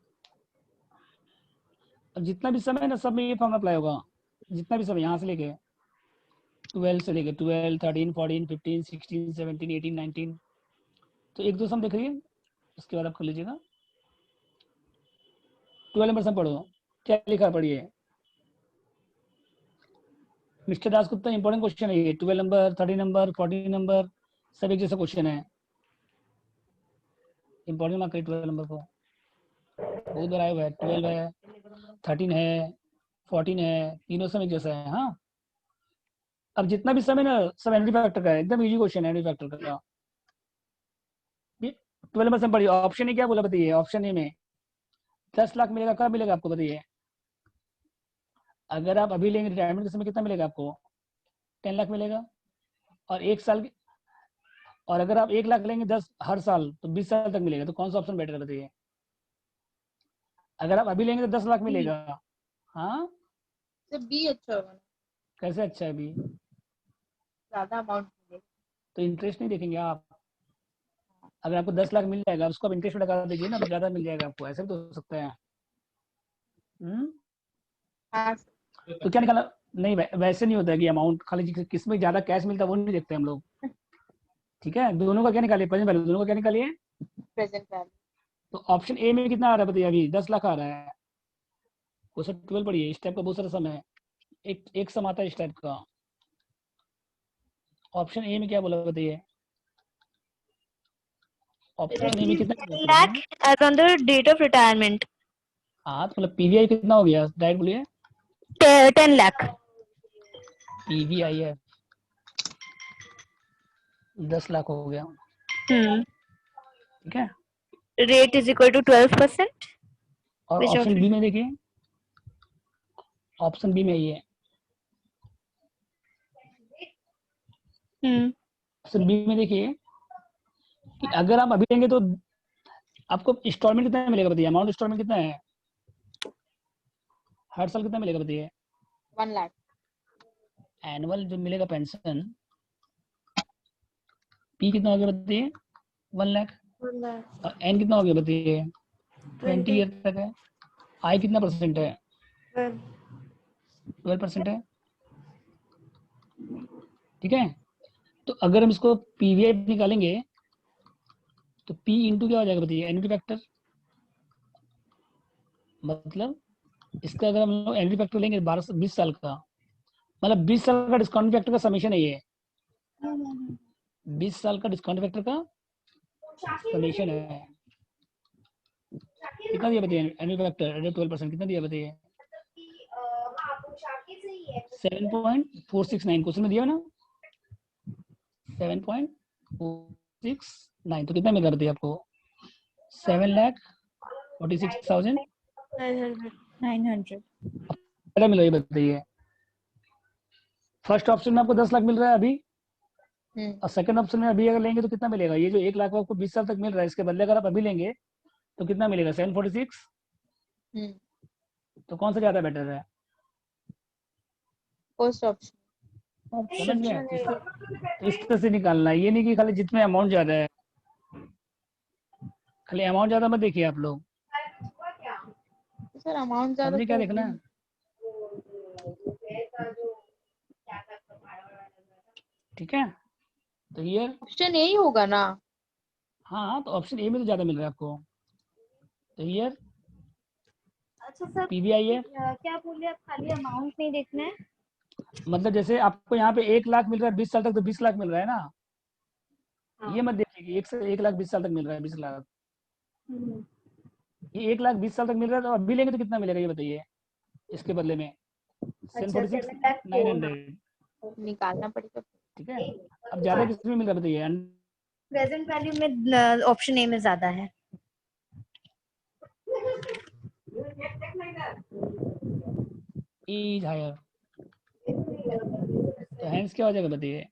अब जितना भी समय है ना सब में ये फॉर्मूला अप्लाई होगा, जितना भी समय यहाँ से लेके 12 से लेके 12 13 14 15 16 17 18 19, तो एक दो सम देख लीजिए उसके बाद आप कर लीजिएगा। 12 नंबर सम पढ़ो, क्या लिखा पढ़िए, मिस्टर दासगुप्ता इंपॉर्टेंट क्वेश्चन है ये, 12 नंबर 13 नंबर 14 नंबर सब एक जैसा क्वेश्चन है, इंपॉर्टेंट मार्क करिए 12 नंबर को, बहुत बार आया हुआ है, 12 है 13 है 14 है, तीनों समय एक जैसा है हाँ। अब जितना भी समय ना सब एन्युटी फैक्टर का है, एकदम इजी क्वेश्चन है एन्युटी फैक्टर का। 12 नंबर सम पढ़िए, ऑप्शन ए क्या बोला बताइए, ऑप्शन ए में 10 लाख मिलेगा, कब मिलेगा आपको बताइए, अगर आप अभी लेंगे रिटायरमेंट के समय कितना मिलेगा आपको 10 लाख मिलेगा, और 1 साल की, और अगर आप 1 लाख लेंगे 10 हर साल तो 20 साल तक मिलेगा, तो कौन सा ऑप्शन बेटर है बताइए, अगर आप अभी लेंगे तो 10 लाख मिलेगा हाँ, तो बी अच्छा होगा ना, कैसे अच्छा है अभी, ज्यादा अमाउंट मिलेगा। तो इंटरेस्ट नहीं देखेंगे आप, अगर आपको 10 लाख मिल जाएगा उसको आप इंटरेस्ट में लगा दीजिए ना तो ज्यादा मिल जाएगा आपको, ऐसे भी तो हो सकता है। हाँ तो क्या निकाला, नहीं वैसे नहीं होता है कि अमाउंट खाली किसमें ज्यादा कैश मिलता है वो नहीं देखते हम लोग, ठीक है। दोनों का क्या निकालिए प्रेजेंट वैल्यू, दोनों का क्या निकालिए, प्रेजेंट वैल्यू। तो ऑप्शन ए में कितना आ रहा है बताइए, अभी 10 लाख आ रहा है, क्वेश्चन 12 पढ़िए, इस टाइप का बहुत सारा सम है, एक सम आता है इस टाइप का। ऑप्शन ए में क्या बोला बताइए, ऑप्शन ए में कितना lakh as on the date of retirement. हाँ, तो मतलब पीवीआई कितना हो गया, डायरेक्ट बोलिए। 10 lakh. पीवीआई है 10 लाख हो गया, Hmm. ठीक है। Rate is equal to 12%. और Which ऑप्शन option? बी में देखिए, ऑप्शन बी में ये Hmm. ऑप्शन बी में देखिए कि अगर आप अभी लेंगे तो आपको इंस्टॉलमेंट कितना मिलेगा बताइए, अमाउंट इंस्टॉलमेंट कितना है हर साल, कितना मिलेगा बताइए। 1 लाख। एनुअल जो मिलेगा पेंशन, पी कितना हो गया बताइए 1 लाख, 1 lakh. और एन कितना हो गया बताइए 20 20. ईयर तक है। आई कितना परसेंट है 12. 12% है, ठीक है। तो अगर हम इसको पीवीआई निकालेंगे तो पी इंटू क्या हो जाएगा बताइए, एनुअल फैक्टर, मतलब इसका अगर हम लोग एनुअल फैक्टर लेंगे 20 साल का, मतलब 20 साल का डिस्काउंट फैक्टर का समेशन है ये, 20 साल का डिस्काउंट फैक्टर का समेशन है। कितना दिया बताइए एनुअल फैक्टर 12%, कितना दिया बताइए 7.469, क्वेश्चन में दिया ना 7.469, तो कितना मिल रहा बताइए आपको 7,46,000 900. 900. मिल रहा है बताइए। फर्स्ट ऑप्शन में आपको 10 लाख मिल रहा है अभी, और सेकंड ऑप्शन में अभी अगर लेंगे तो कितना मिलेगा, ये जो 1 लाख आपको 20 साल तक मिल रहा है, इसके बदले अगर आप अभी लेंगे तो कितना मिलेगा 746। तो कौन सा ज्यादा बेटर है, फर्स्ट ऑप्शन। समझ गए। तो इस तरह से निकालना है, ये नहीं कि खाली जितने अमाउंट ज्यादा है, खाली अमाउंट ज्यादा मत देखिए आप लोग, सर अमाउंट ज्यादा समझे क्या देखना है। ठीक है, तो ये ऑप्शन यही होगा ना। हाँ, तो ऑप्शन ए में तो ज्यादा मिल रहा है आपको, तो ये अच्छा सर, पीवीआई है, क्या बोले आप, खाली अमाउंट नहीं देखना है? मतलब जैसे आपको यहाँ पे 1 लाख मिल रहा है 20 साल तक, तो 20 लाख मिल रहा है ना, ये मत देखिए कि 1 लाख 20 साल तक मिल रहा है 20 लाख, ये 1 लाख 20 साल तक मिल रहा है, तो अभी लेंगे तो कितना मिलेगा ये बताइए, इसके बदले में 746,900, निकालना पड़ेगा। ठीक है। अब ज्यादा किसमें मिल रहा है बताइए, प्रेजेंट वैल्यू में ऑप्शन ए में ज्यादा है। इज हायर, तो हैंस क्या हो जाएगा बताइए,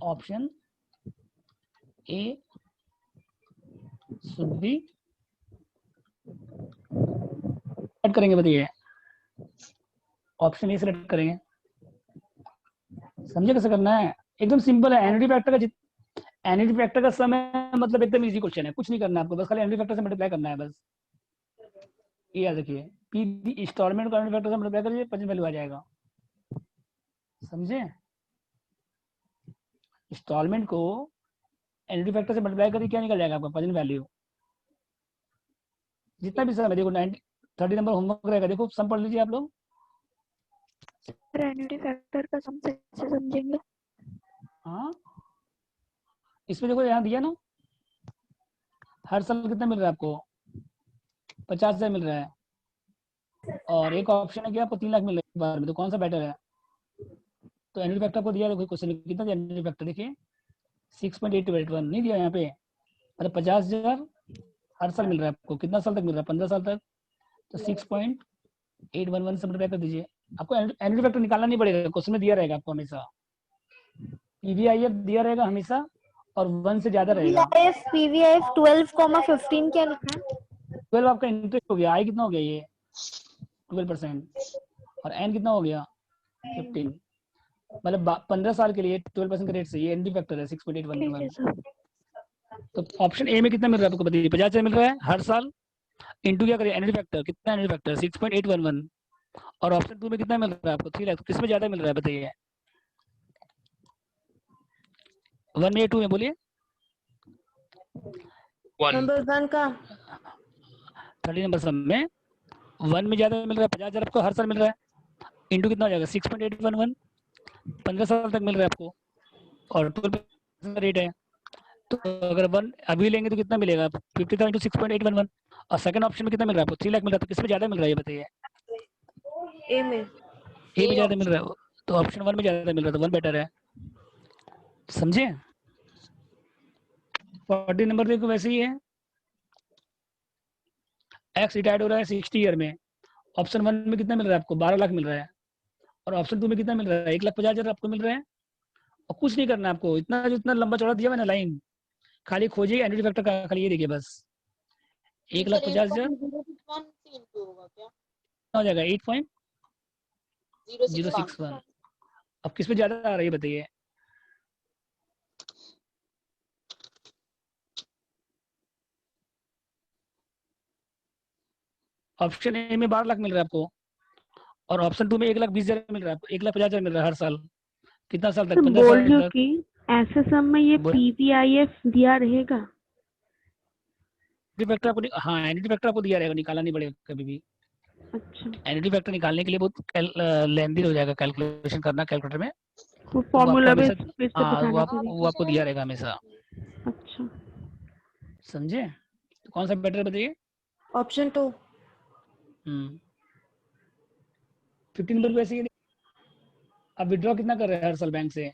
option A should be, select करेंगे बताइए, ऑप्शन ए सेलेक्ट करेंगे, समझे कैसे करना है, एकदम सिंपल है। एनुअल फैक्टर का एनुअल फैक्टर का सम है, मतलब एकदम इजी क्वेश्चन है, कुछ नहीं करना है आपको, बस खाली एनुअल फैक्टर से मल्टीप्लाई करना है बस, ये याद रखिए। पी इंस्टॉलमेंट को एनुअल फैक्टर से मल्टीप्लाई करिए, प्रेजेंट वैल्यू आ जाएगा, समझे। इंस्टॉलमेंट को एनुअल फैक्टर से मल्टीप्लाई करिए, क्या निकल जाएगा आपका प्रेजेंट वैल्यू, जितना भी सम है। देखो 30 नंबर होमवर्क रहेगा, देखो सम पढ़ लीजिए आप लोग। एनुअल फैक्टर का सम कैसे समझेंगे? हाँ, इसमें देखो यहाँ दिया ना, हर साल कितना मिल रहा है आपको 50,000 मिल रहा है, और एक ऑप्शन है कि आपको 3 लाख मिल रहा है एक बार में, तो कौन सा बेटर है। तो एनुअल फैक्टर को दिया, देखो क्वेश्चन में कितना दिया एनुअल फैक्टर, देखिए 6.881 नहीं दिया यहाँ पे, मतलब 50,000 हर साल मिल रहा है आपको, कितना साल तक मिल रहा है 15 साल तक, तो 6.811 से मल्टीप्लाई कर दीजिए, आपको एनुअल फैक्टर निकालना नहीं पड़ेगा, क्वेश्चन में दिया रहेगा आपको हमेशा, पीवीआईएफ दिया रहेगा हमेशा, और 1 से ज्यादा रहेगा। पीवीआईएफ 12,15 क्या लिखा है? 12 आपका इंटरेस्ट हो गया, आई कितना हो गया ये 12%, और एन कितना हो गया 15, मतलब 15 साल के लिए 12% के रेट से, ये एनडी फैक्टर है 6.811। तो ऑप्शन ए में कितना मिल रहा है आपको बताइए, 50,000 मिल रहा है हर साल, इंटू क्या करिए एनडी फैक्टर, कितना एनडी फैक्टर 6.811, और ऑप्शन 2 में कितना मिल रहा है आपको 3 लाख, तो किसमें ज्यादा मिल रहा है बताइए, 1 में या 2 में बोलिए। 1 नंबर 1 का 30 नंबर सम में 1 में ज्यादा मिल रहा है, 50,000 आपको हर साल मिल रहा है, इंटू कितना हो जाएगा 6.811, 15 साल तक मिल रहा है आपको, और 12% रेट है। तो अगर 1 अभी लेंगे तो कितना मिलेगा, 50,000 इंटू 6.811, और सेकंड ऑप्शन में कितना मिल रहा है आपको, 3 लाख मिल रहा है, तो किसमें ज्यादा मिल रहा है ये बताइए? ए में। ए में ज्यादा मिल रहा है, तो ऑप्शन 1 में ज्यादा मिल रहा है, तो 1 बेटर है, समझे? 40 नंबर देखो वैसे ही है, एक्स रिटायर्ड हो रहा है 60 ईयर में, ऑप्शन 1 में कितना मिल रहा है आपको, 12 लाख मिल रहा है, और ऑप्शन 2 में कितना मिल रहा है, 1,50,000 आपको मिल रहा है, और कुछ नहीं करना आपको, इतना जो इतना लंबा चौड़ा दिया मैंने लाइन, खाली खोजिए एनुटी फैक्टर का, खाली ये देखिए बस, 1,50,000 हो जाएगा 8.061। अब किस पे ज्यादा आ रही है बताइए? ऑप्शन ए में 12 लाख मिल रहा है आपको, और ऑप्शन 2 में 1,20,000 मिल रहा है आपको, 1,50,000 मिल रहा है हर साल, कितना साल तक, तो 15 बोल साल रहे हो तक। कि ऐसे सब में ये बोले पीवीआईएफ दिया रहेगा? एनुटी फैक्टर आपको हाँ एनुटी फैक्टर आपको दिया रहेगा, निकालना नहीं पड़ेगा कभी भी। अच्छा, एनुटी फैक्टर निकालने के लिए बहुत लेंदी हो जाएगा कैलकुलेशन करना कैलकुलेटर में, वो तो वो आपको फॉर्मूला हमेशा बेस पे हाँ बताना वो पड़ेगा। आपको दिया रहेगा हमेशा, अच्छा, समझे? तो कौन सा बेटर है बताइए? ऑप्शन 2। 15 नंबर वैसे ही, अब विड्रॉ कितना कर रहे हैं हर साल बैंक से,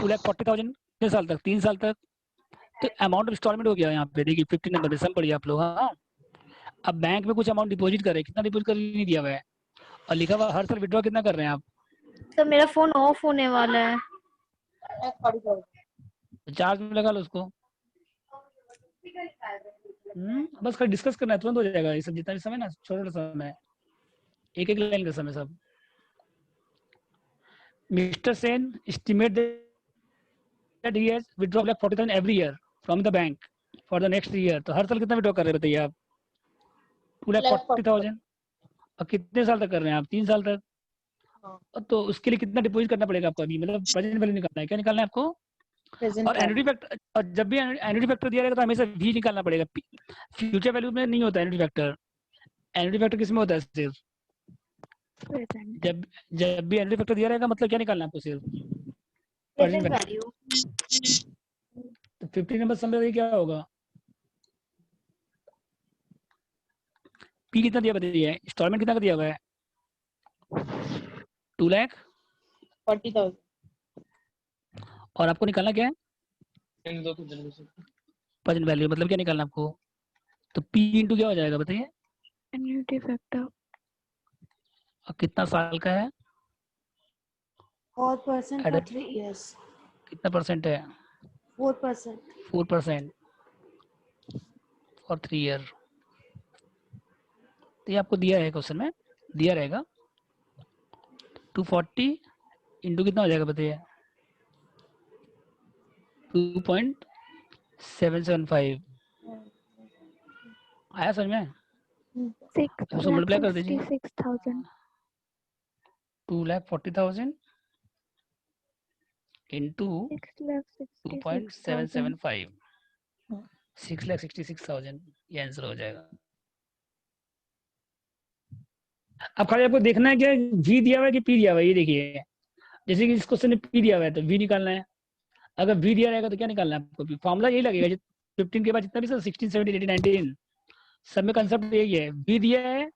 2,40,000 कितने साल तक, 3 साल तक, तो अमाउंट ऑफ इंस्टॉलमेंट हो गया यहाँ पे, देखिए 15 नंबर में सम पढ़िए आप लोग। हाँ, अब बैंक में कुछ अमाउंट डिपॉजिट कर रहे हैं, कितना डिपॉजिट कर नहीं दिया हुआ है, और लिखा हुआ हर साल विड्रॉ कितना कर रहे हैं आप, तो मेरा फोन ऑफ होने वाला है। तो चार्ज में लगा लो उसको। बस खाली डिस्कस करना है, तुरंत हो जाएगा ये सब, जितना भी समय ना, छोटा समय है, एक एक लाइन का समय सब। Mister Sen estimate that he has withdrawn like 40,000 every year from the bank for the next year, तो हर साल कितना विड्रॉ कर रहे हैं बताइए आप, 2,40,000, और कितने साल तक कर रहे हैं आप, 3 साल तक, तो उसके लिए कितना डिपॉजिट करना पड़ेगा आपको अभी, मतलब प्रेजेंट वैल्यू निकालना है, क्या निकालना है आपको? और एनुटी फैक्टर, और जब भी एनुटी फैक्टर दिया रहेगा तो हमेशा भी निकालना पड़ेगा, फ्यूचर वैल्यू में नहीं होता एनुटी फैक्टर। एनुटी फैक्टर किस में होता है सिर्फ, जब भी एनुटी फैक्टर दिया रहेगा मतलब क्या निकालना है आपको, सिर्फ प्रेजेंट वैल्यू। तो 15 नंबर समय क्या होगा, पी कितना दिया बताइए, इंस्टॉलमेंट कितना का दिया हुआ है, 2,40,000, और आपको निकालना क्या है प्रेजेंट वैल्यू, मतलब क्या निकालना आपको, तो पी इंटू क्या हो जाएगा बताइए, एन्युटी फैक्टर, और कितना साल का है, 4% for 3 years। कितना परसेंट है, 4%। 4% और 3 ईयर, तो ये आपको दिया है क्वेश्चन में, दिया रहेगा 240 इंटू कितना हो जाएगा बताइए, 2.775, आया समझ में? उसको मल्टीप्लाई कर दीजिए, 6,66,000 2,40,000 इंटू 6,66,000 2.775, 6,66,000, ये आंसर हो जाएगा। अब खाली आपको देखना है क्या वी दिया हुआ है कि पी दिया हुआ है, ये देखिए, जैसे कि इस क्वेश्चन में पी दिया हुआ है तो वी निकालना है, अगर वी दिया रहेगा तो क्या निकालना है आपको, फॉर्मूला यही लगेगा, 15 के बाद जितना भी सर 16, 17, 18, 19 सब में कंसेप्ट यही है, वी दिया है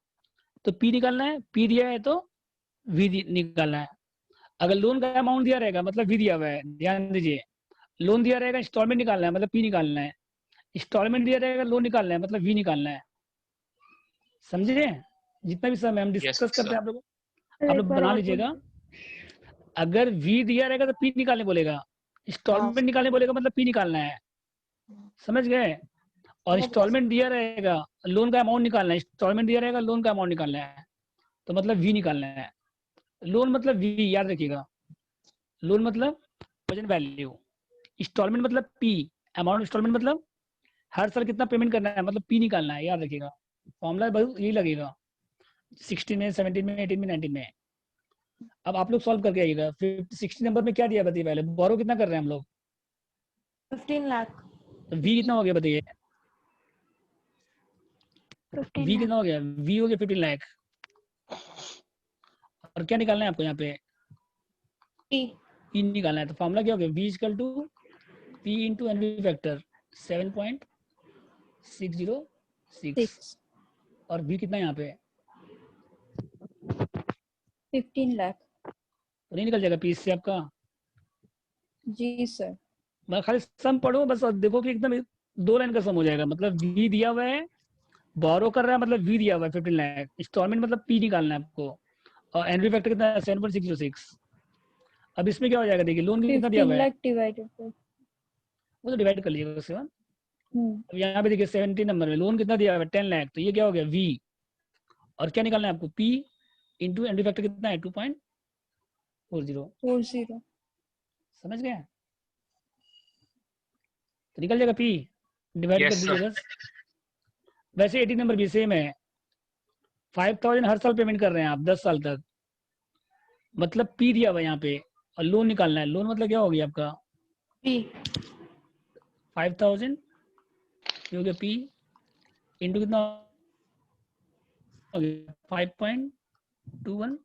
तो पी निकालना है, पी दिया है तो वी निकालना है। अगर लोन का अमाउंट दिया रहेगा मतलब वी दिया हुआ है, ध्यान दीजिए, लोन दिया रहेगा इंस्टॉलमेंट निकालना है मतलब पी निकालना है, इंस्टॉलमेंट दिया रहेगा लोन निकालना है मतलब वी निकालना है, समझे? जितना भी समय हम डिस्कस करते हैं आप लोग बना लीजिएगा, अगर वी दिया रहेगा तो पी निकालने बोलेगा, इंस्टॉलमेंट निकालने बोलेगा मतलब पी निकालना है, समझ गए? और इंस्टॉलमेंट दिया रहेगा लोन का अमाउंट निकालना है, इंस्टॉलमेंट दिया रहेगा लोन का अमाउंट निकालना है, तो मतलब वी निकालना है। लोन मतलब वी, याद रखिएगा, लोन मतलब प्रेजेंट वैल्यू, इंस्टॉलमेंट मतलब पी, अमाउंट इंस्टॉलमेंट मतलब हर साल कितना पेमेंट करना है मतलब पी निकालना है, याद रखिएगा, फॉर्मूला बहुत यही लगेगा 16 में, 17 में, 18 में, 19 में। अब आप लोग सॉल्व करके आइएगा, 60 नंबर में क्या दिया बताइए, पहले बोरो कितना कर रहे हैं हम लोग, 15 लाख। तो वी कितना हो गया बताइए, वी कितना हो गया? वी हो गया 15 लाख। और क्या निकालना है आपको यहाँ पे? P. पी निकालना है। तो फॉर्मूला क्या हो गया? V equal to P into NV factor 7.606 6 और वी कितना है यहाँ पे? 15 लाख। तो नहीं निकल जाएगा पी इससे आपका? जी सर। बस खाली सम पढ़ो बस, और देखो कि एकदम 2 लाइन का सम हो जाएगा। मतलब वी दिया हुआ है, बोरो कर रहा है, मतलब वी दिया हुआ है 15 लाख, इंस्टॉलमेंट मतलब पी निकालना है आपको, और एनवी फैक्टर कितना है? 7.606। अब इसमें क्या हो जाएगा? देखिए लोन कितना दिया 15 हुआ है, लाख डिवाइडेड बाय वो तो डिवाइड कर लीजिएगा उससे। अब यहाँ पे देखिए 70 नंबर में लोन कितना दिया हुआ है? 10 लाख। तो ये क्या हो गया? वी। और क्या निकालना है आपको? पी इंटू एनवी फैक्टर कितना है? 2.40। 40। समझ गए? तो निकल जाएगा पी, डिवाइड कर Yes, दीजिए sir. बस। वैसे 80 नंबर भी सेम है, 5000 हर साल पेमेंट कर रहे हैं आप 10 साल तक, मतलब पी दिया हुआ है यहाँ पे, और लोन निकालना है। लोन मतलब क्या हो गया आपका? P. 5000 ये हो गया पी इंटू कितना हो गया? 5.21।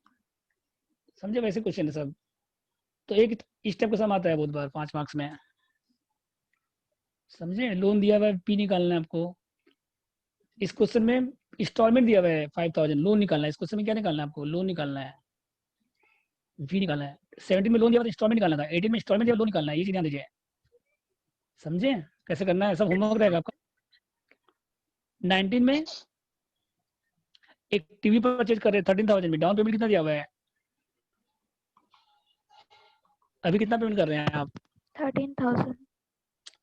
समझे? वैसे क्वेश्चन है सब। तो एक इस टाइप का सम आता है बहुत बार 5 मार्क्स में। समझे? लोन दिया हुआ है, पी निकालना है आपको। इस क्वेश्चन में इंस्टॉलमेंट दिया हुआ है 5000, लोन निकालना है। इस क्वेश्चन में क्या निकालना है आपको? लोन निकालना है, वी निकालना है। 17 में लोन दिया हुआ था, इंस्टॉलमेंट निकालना था। 18 में इंस्टॉलमेंट दिया, लोन निकालना है। ये चीज ध्यान दीजिए। समझे कैसे करना है? सब होमवर्क रहेगा आपका। 19 में एक टीवी परचेज कर रहे हैं 13,000 में, डाउन पेमेंट कितना दिया हुआ है? अभी कितना पेमेंट कर रहे हैं आप? 13,000।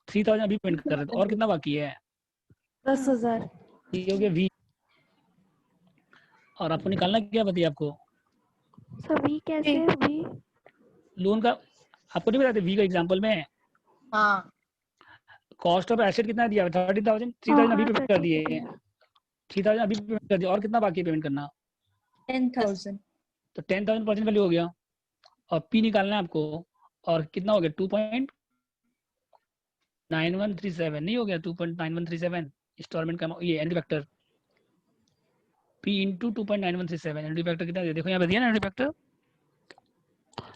3,000 अभी पेमेंट कर रहे हैं, तो और कितना बाकी है? 10,000. ये हो गया वी। और आपको निकालना क्या बताइए आपको? सभी कैसे भी? लोन का आपको नहीं बताते? वी का एग्जांपल में हाँ. कॉस्ट ऑफ एसेट कितना दिया हुआ? 13,000। 3,000 अभी पेमेंट कर दिए, 3,000 अभी पेमेंट कर दिया, और कितना बाकी है पेमेंट करना? 10,000। तो 10,000 परसेंट वैल्यू हो गया। और पी निकालना है आपको, और कितना हो गया? 2.9137 नहीं हो गया? 2.9137 इंस्टॉलमेंट का ये ND factor, P into 2.9137। ND factor कितना दिया? देखो यहाँ पे दिया ना एनडी फैक्टर।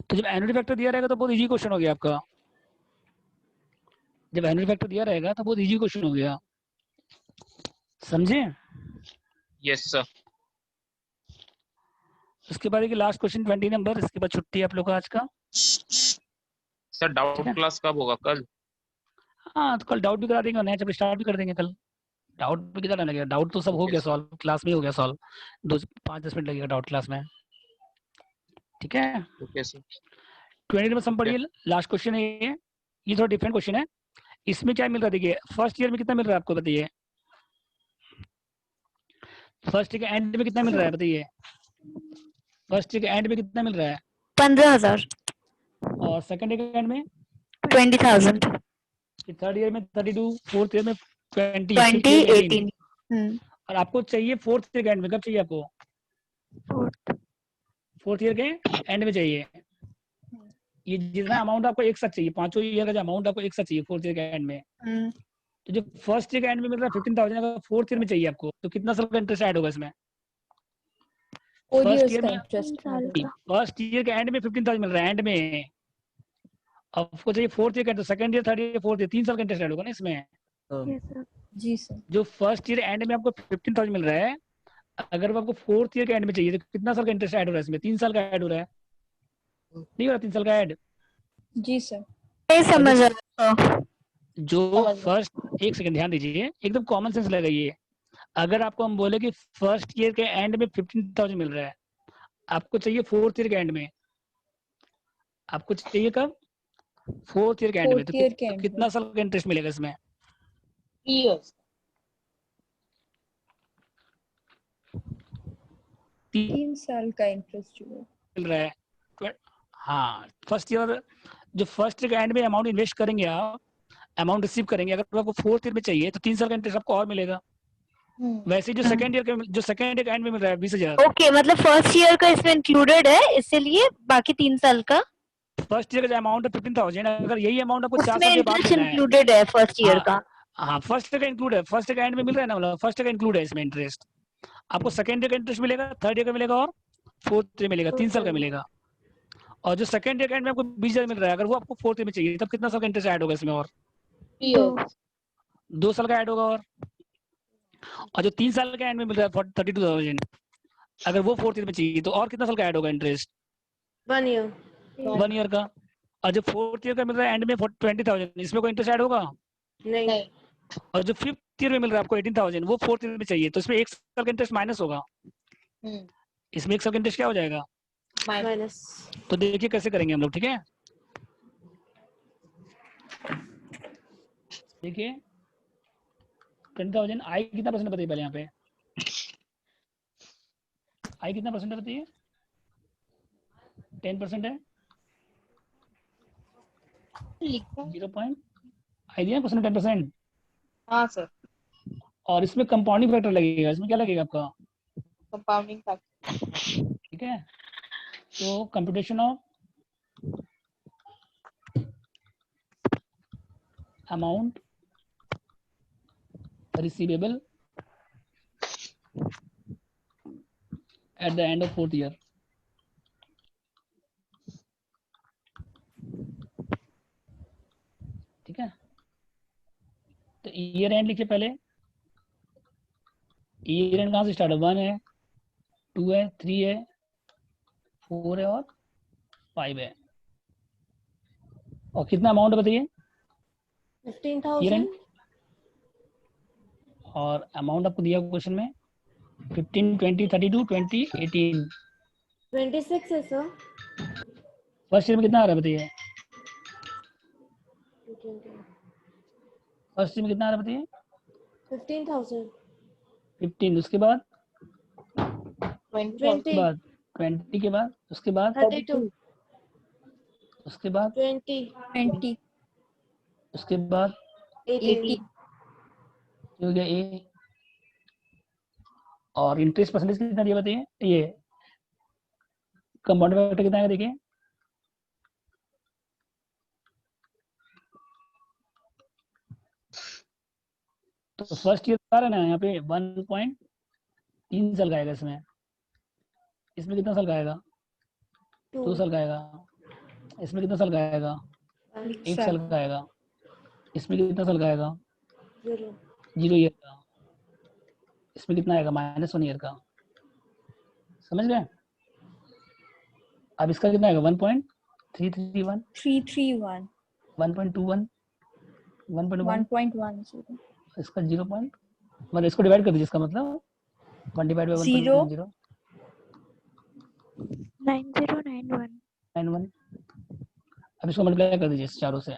तो जब एनडी फैक्टर दिया रहेगा तो बहुत इजी क्वेश्चन हो गया आपका। जब एनडी फैक्टर दिया रहेगा तो बहुत इजी क्वेश्चन हो गया। समझे? Yes, sir. उसके बाद देखिए लास्ट क्वेश्चन 20 नंबर, इसके बाद छुट्टी है आप लोग का आज का। Sir, डाउट क्लास कब होगा? कल? हाँ तो कल डाउट भी करा देंगे और नया चैप्टर स्टार्ट भी कर देंगे कल। डाउट में कितना टाइम लगेगा? डाउट तो सब हो Okay, गया sir. सॉल्व, क्लास में हो गया सॉल्व। 5-10 मिनट लगेगा डाउट क्लास में। ठीक है? Okay, sir. 20 नंबर सम पढ़िए, लास्ट क्वेश्चन है ये थोड़ा डिफरेंट क्वेश्चन है। इसमें क्या मिल रहा है? देखिए फर्स्ट ईयर में कितना मिल रहा है आपको बताइए? फर्स्ट ईयर के एंड में कितना मिल रहा है बताइए? फर्स्ट ईयर के एंड में कितना मिल रहा है? 15,000। और सेकंड ईयर के एंड में? 20,000। थर्ड ईयर में 32, फोर्थ ईयर में 20, 18। और आपको चाहिए फोर्थ ईयर के एंड में। कब चाहिए आपको? फोर्थ ईयर के एंड में चाहिए। ये जितना अमाउंट आपको एक साथ चाहिए, पांचों ईयर का जो अमाउंट आपको एक साथ चाहिए फोर्थ ईयर के एंड में। तो जो फर्स्ट ईयर के एंड में मिल रहा है 15,000, अगर फोर्थ ईयर में चाहिए आपको तो कितना साल का इंटरेस्ट ऐड होगा इसमें? 4 फर्स्ट years ईयर का में, इंटरेस्ट। फर्स्ट ईयर के एंड में 15,000 मिल रहा है एंड में, आपको चाहिए फोर्थ ईयर का, तो second year, third year, fourth year 3 साल का इंटरेस्ट ऐड होगा ना इसमें। जी सर। जो फर्स्ट ईयर एंड में आपको 15,000 मिल रहा है, अगर वो आपको फोर्थ ईयर के एंड में चाहिए तो कितना साल का इंटरेस्ट ऐड हो रहा है इसमें? 3 साल का ऐड हो रहा है, नहीं हो रहा 3 साल का ऐड? जी सर। नहीं समझ रहा। जो फर्स्ट, एक सेकंड ध्यान दीजिए, एकदम कॉमन सेंस लगाइए। अगर आपको हम बोले कि फर्स्ट ईयर के एंड में 15,000 मिल रहा है, आपको चाहिए फोर्थ ईयर के एंड में, आपको चाहिए कब? फोर्थ ईयर के एंड में। तो कितना साल का इंटरेस्ट मिलेगा इसमें? 3 साल का इंटरेस्ट मिल रहा है। हाँ, फर्स्ट ईयर, जो फर्स्ट ईयर के एंड में अमाउंट इन्वेस्ट करेंगे आप, अमाउंट रिसीव करेंगे, अगर आपको फोर्थ ईयर में चाहिए तो 3 साल का इंटरेस्ट आपको और मिलेगा। वैसे जो सेकंड ईयर के एंड में मिल रहा है 20,000, ओके, मतलब फर्स्ट ईयर का इसमें इंक्लूडेड है, इसीलिए बाकी 3 साल का फर्स्ट ईयर का जो अमाउंट है 15,000, अगर यही अमाउंट आपको 4 उसमें साल के बाद इंटरेस्ट देना है, इंक्लूडेड है फर्स्ट ईयर का। हाँ फर्स्ट का इंक्लूड है, फर्स्ट का एंड में मिल रहा है ना, मतलब फर्स्ट का इंक्लूड है इसमें इंटरेस्ट। आपको सेकेंड ईयर का इंटरेस्ट मिलेगा, थर्ड ईयर का मिलेगा और फोर्थ ईयर मिलेगा, 3 साल का मिलेगा। और जो सेकेंड ईयर का एंड में आपको 20,000 मिल रहा है, अगर वो आपको फोर्थ ईयर में चाहिए तब कितना साल का इंटरेस्ट ऐड होगा इसमें? और 2 साल का ऐड होगा। और जो 3 साल का एंड में मिल रहा है 32,000, अगर वो फोर्थ ईयर में चाहिए तो और कितना साल का ऐड होगा इंटरेस्ट? 1 year. 1 ईयर का। और जो फोर्थ ईयर का मिल रहा है एंड में 20,000, इसमें कोई इंटरेस्ट ऐड होगा? नहीं. और जो फिफ्थ ईयर में मिल रहा है आपको 18,000, वो फोर्थ ईयर में चाहिए तो इसमें 1 साल का इंटरेस्ट माइनस होगा। इसमें 1 साल का इंटरेस्ट क्या हो जाएगा? Minus. तो देखिए कैसे करेंगे हम लोग, ठीक है? देखिए 10,000 आई कितना परसेंट बताइए पहले यहाँ पे, आई कितना परसेंट बताइए? 10% है, 0. आई दिया परसेंट 10%। हाँ सर, और इसमें कंपाउंडिंग फैक्टर लगेगा, इसमें क्या लगेगा आपका? Compounding factor. ठीक है, तो computation of amount receivable eight the end of fourth year. ठीक है, तो ईयर एंड लिखिए पहले। ईयर एंड कहाँ से स्टार्ट है? 1 है, 2 है, 3 है, 4 है और 5 है। और कितना अमाउंट बताइए? 15,000. और अमाउंट आपको दिया क्वेश्चन में 15, 20, 32, 20, 18। 26 है सर. फर्स्ट ईयर में कितना आ रहा है बताइए? फर्स्ट ईयर में कितना आ रहा है बताइए? 15,000. 15, उसके बाद 20. 20 के बाद, उसके बाद 32. उसके बाद 20. उसके बाद 80. हो गया ए। और इंटरेस्ट परसेंटेज कितना दिया बताइए? ये कंपाउंड फैक्टर कितना है देखिए? तो फर्स्ट ईयर आ रहा है ना यहाँ पे 1.3 साल का आएगा इसमें। इसमें कितना साल का आएगा? 2 साल का आएगा। इसमें कितना साल का आएगा? 1 साल का आएगा। इसमें कितना साल का आएगा? 0 ईयर का। इसमें कितना आएगा? -1 ईयर का। समझ गए? अब इसका कितना आएगा? 1.331, 331 1.21, 1.1, 1.10 इसका 0. मतलब इसको डिवाइड कर दीजिए, इसका मतलब 1 डिवाइड बाय 1.10 9091 91। अब इसको मल्टीप्लाई कर दीजिए चारों से।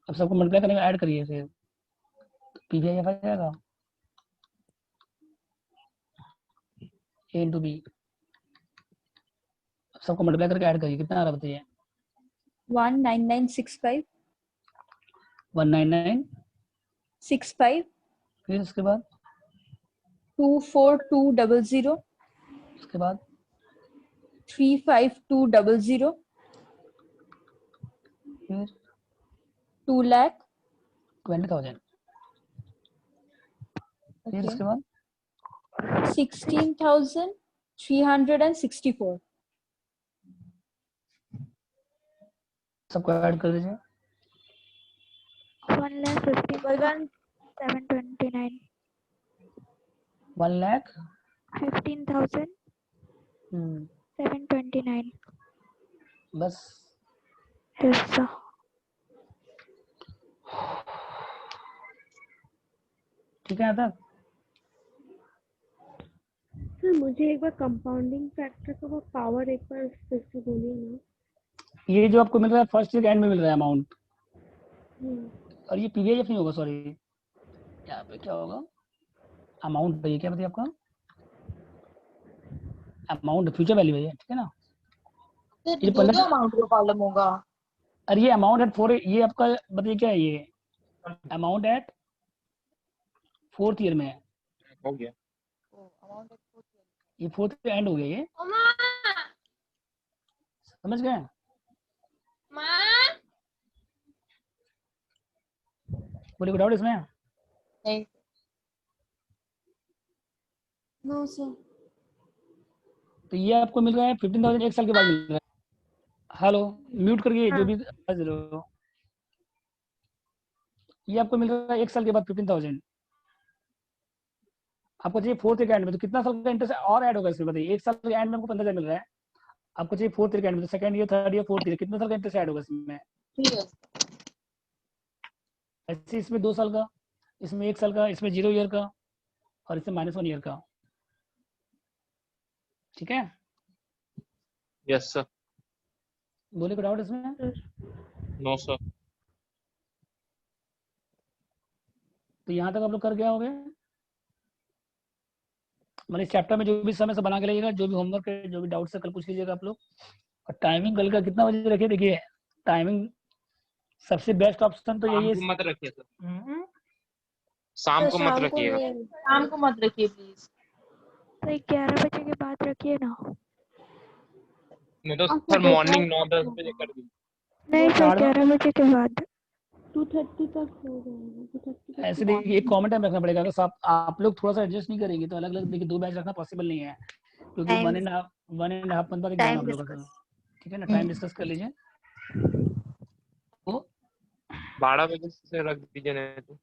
अब सबको मल्टीप्लाई करने में ऐड करिए, फिर पीवीआईएफ आ जाएगा ए इंटू बी। सबको मल्टीप्लाई करके ऐड करिए, कितना आ रहा बताइए? 19965 19965। फिर उसके बाद 24200 उसके बाद 35200 फिर 2,20,000 फिर उसके बाद 16,364 सबको ऐड कर दीजिए। 1,50,729 15,729 बस। हिस्सा। ठीक है, आता सर मुझे एक बार कंपाउंडिंग फैक्टर का वो पावर एक बार फिर से बोलिए ना। ये जो आपको मिल रहा है फर्स्ट ईयर एंड में मिल रहा है अमाउंट, हम्म, और ये पीवीआईएफ नहीं होगा, सॉरी यहाँ पे क्या होगा? अमाउंट भैया, क्या बताइए आपका? अमाउंट फ्यूचर वैल्यू है, ठीक है ना? ये दो अमाउंट का कॉलम होगा। अरे ये अमाउंट एट 4, ये आपका बताइए क्या है? ये अमाउंट एट फोर्थ ईयर में है। हो गया। अमाउंट ये फोर्थ एंड हो गया ये। समझ गए? बोले कोई डाउट इसमें? नहीं नो सर। तो ये आपको मिल रहा है 15,000 एक साल के बाद मिल रहा है। हेलो, म्यूट करके जो भी आवाज दे रहे हो। ये आपको मिल रहा है एक साल के बाद 15,000। आपको चाहिए फोर्थ ईयर के एंड में, तो कितना साल का इंटरेस्ट और ऐड होगा इसमें बताइए? एक साल के एंड में आपको 15,000 मिल रहा है, आपको चाहिए फोर्थ ईयर के एंड में, तो second year, third year, fourth year, कितना साल का इंटरेस्ट ऐड होगा इसमें? 3 years ऐसे इसमें 2 साल का, इसमें 1 साल का, इसमें 0 ईयर का, और इसमें -1 ईयर का। ठीक है, यस सर। बोले कोई डाउट इसमें? No sir. तो यहाँ तक आप लोग कर गया होगे। मतलब इस चैप्टर में जो भी समय से बना के लगेगा, जो भी होमवर्क है, जो भी डाउट्स है, कल पूछ लीजिएगा आप लोग। और टाइमिंग कल का कितना बजे रखिए? देखिए टाइमिंग सबसे बेस्ट ऑप्शन तो यही शाम को है। मत रखिए सर, शाम को मत रखिएगा। शाम को मत रखिए प्लीज। 11 बजे के बाद रखिए ना। नहीं तो सर मॉर्निंग 9-10 बजे कर दीजिए। नहीं सर, साढ़े 11 बजे के बाद। 2:30 तक हो जाएगा, 2:30 तक। ऐसे देखिए एक कॉमन टाइम रखना पड़ेगा। अगर आप लोग थोड़ा सा एडजस्ट नहीं करेंगे तो अलग अलग देखिए 2 बैच रखना पॉसिबल नहीं है, क्योंकि Time- 1.5 मंथ बाद एग्जाम टाइम आप लोगों का। डिस्कस। ठीक है ना, टाइम डिस्कस कर लीजिए। तो 12 बजे से रख दीजिए नहीं तो।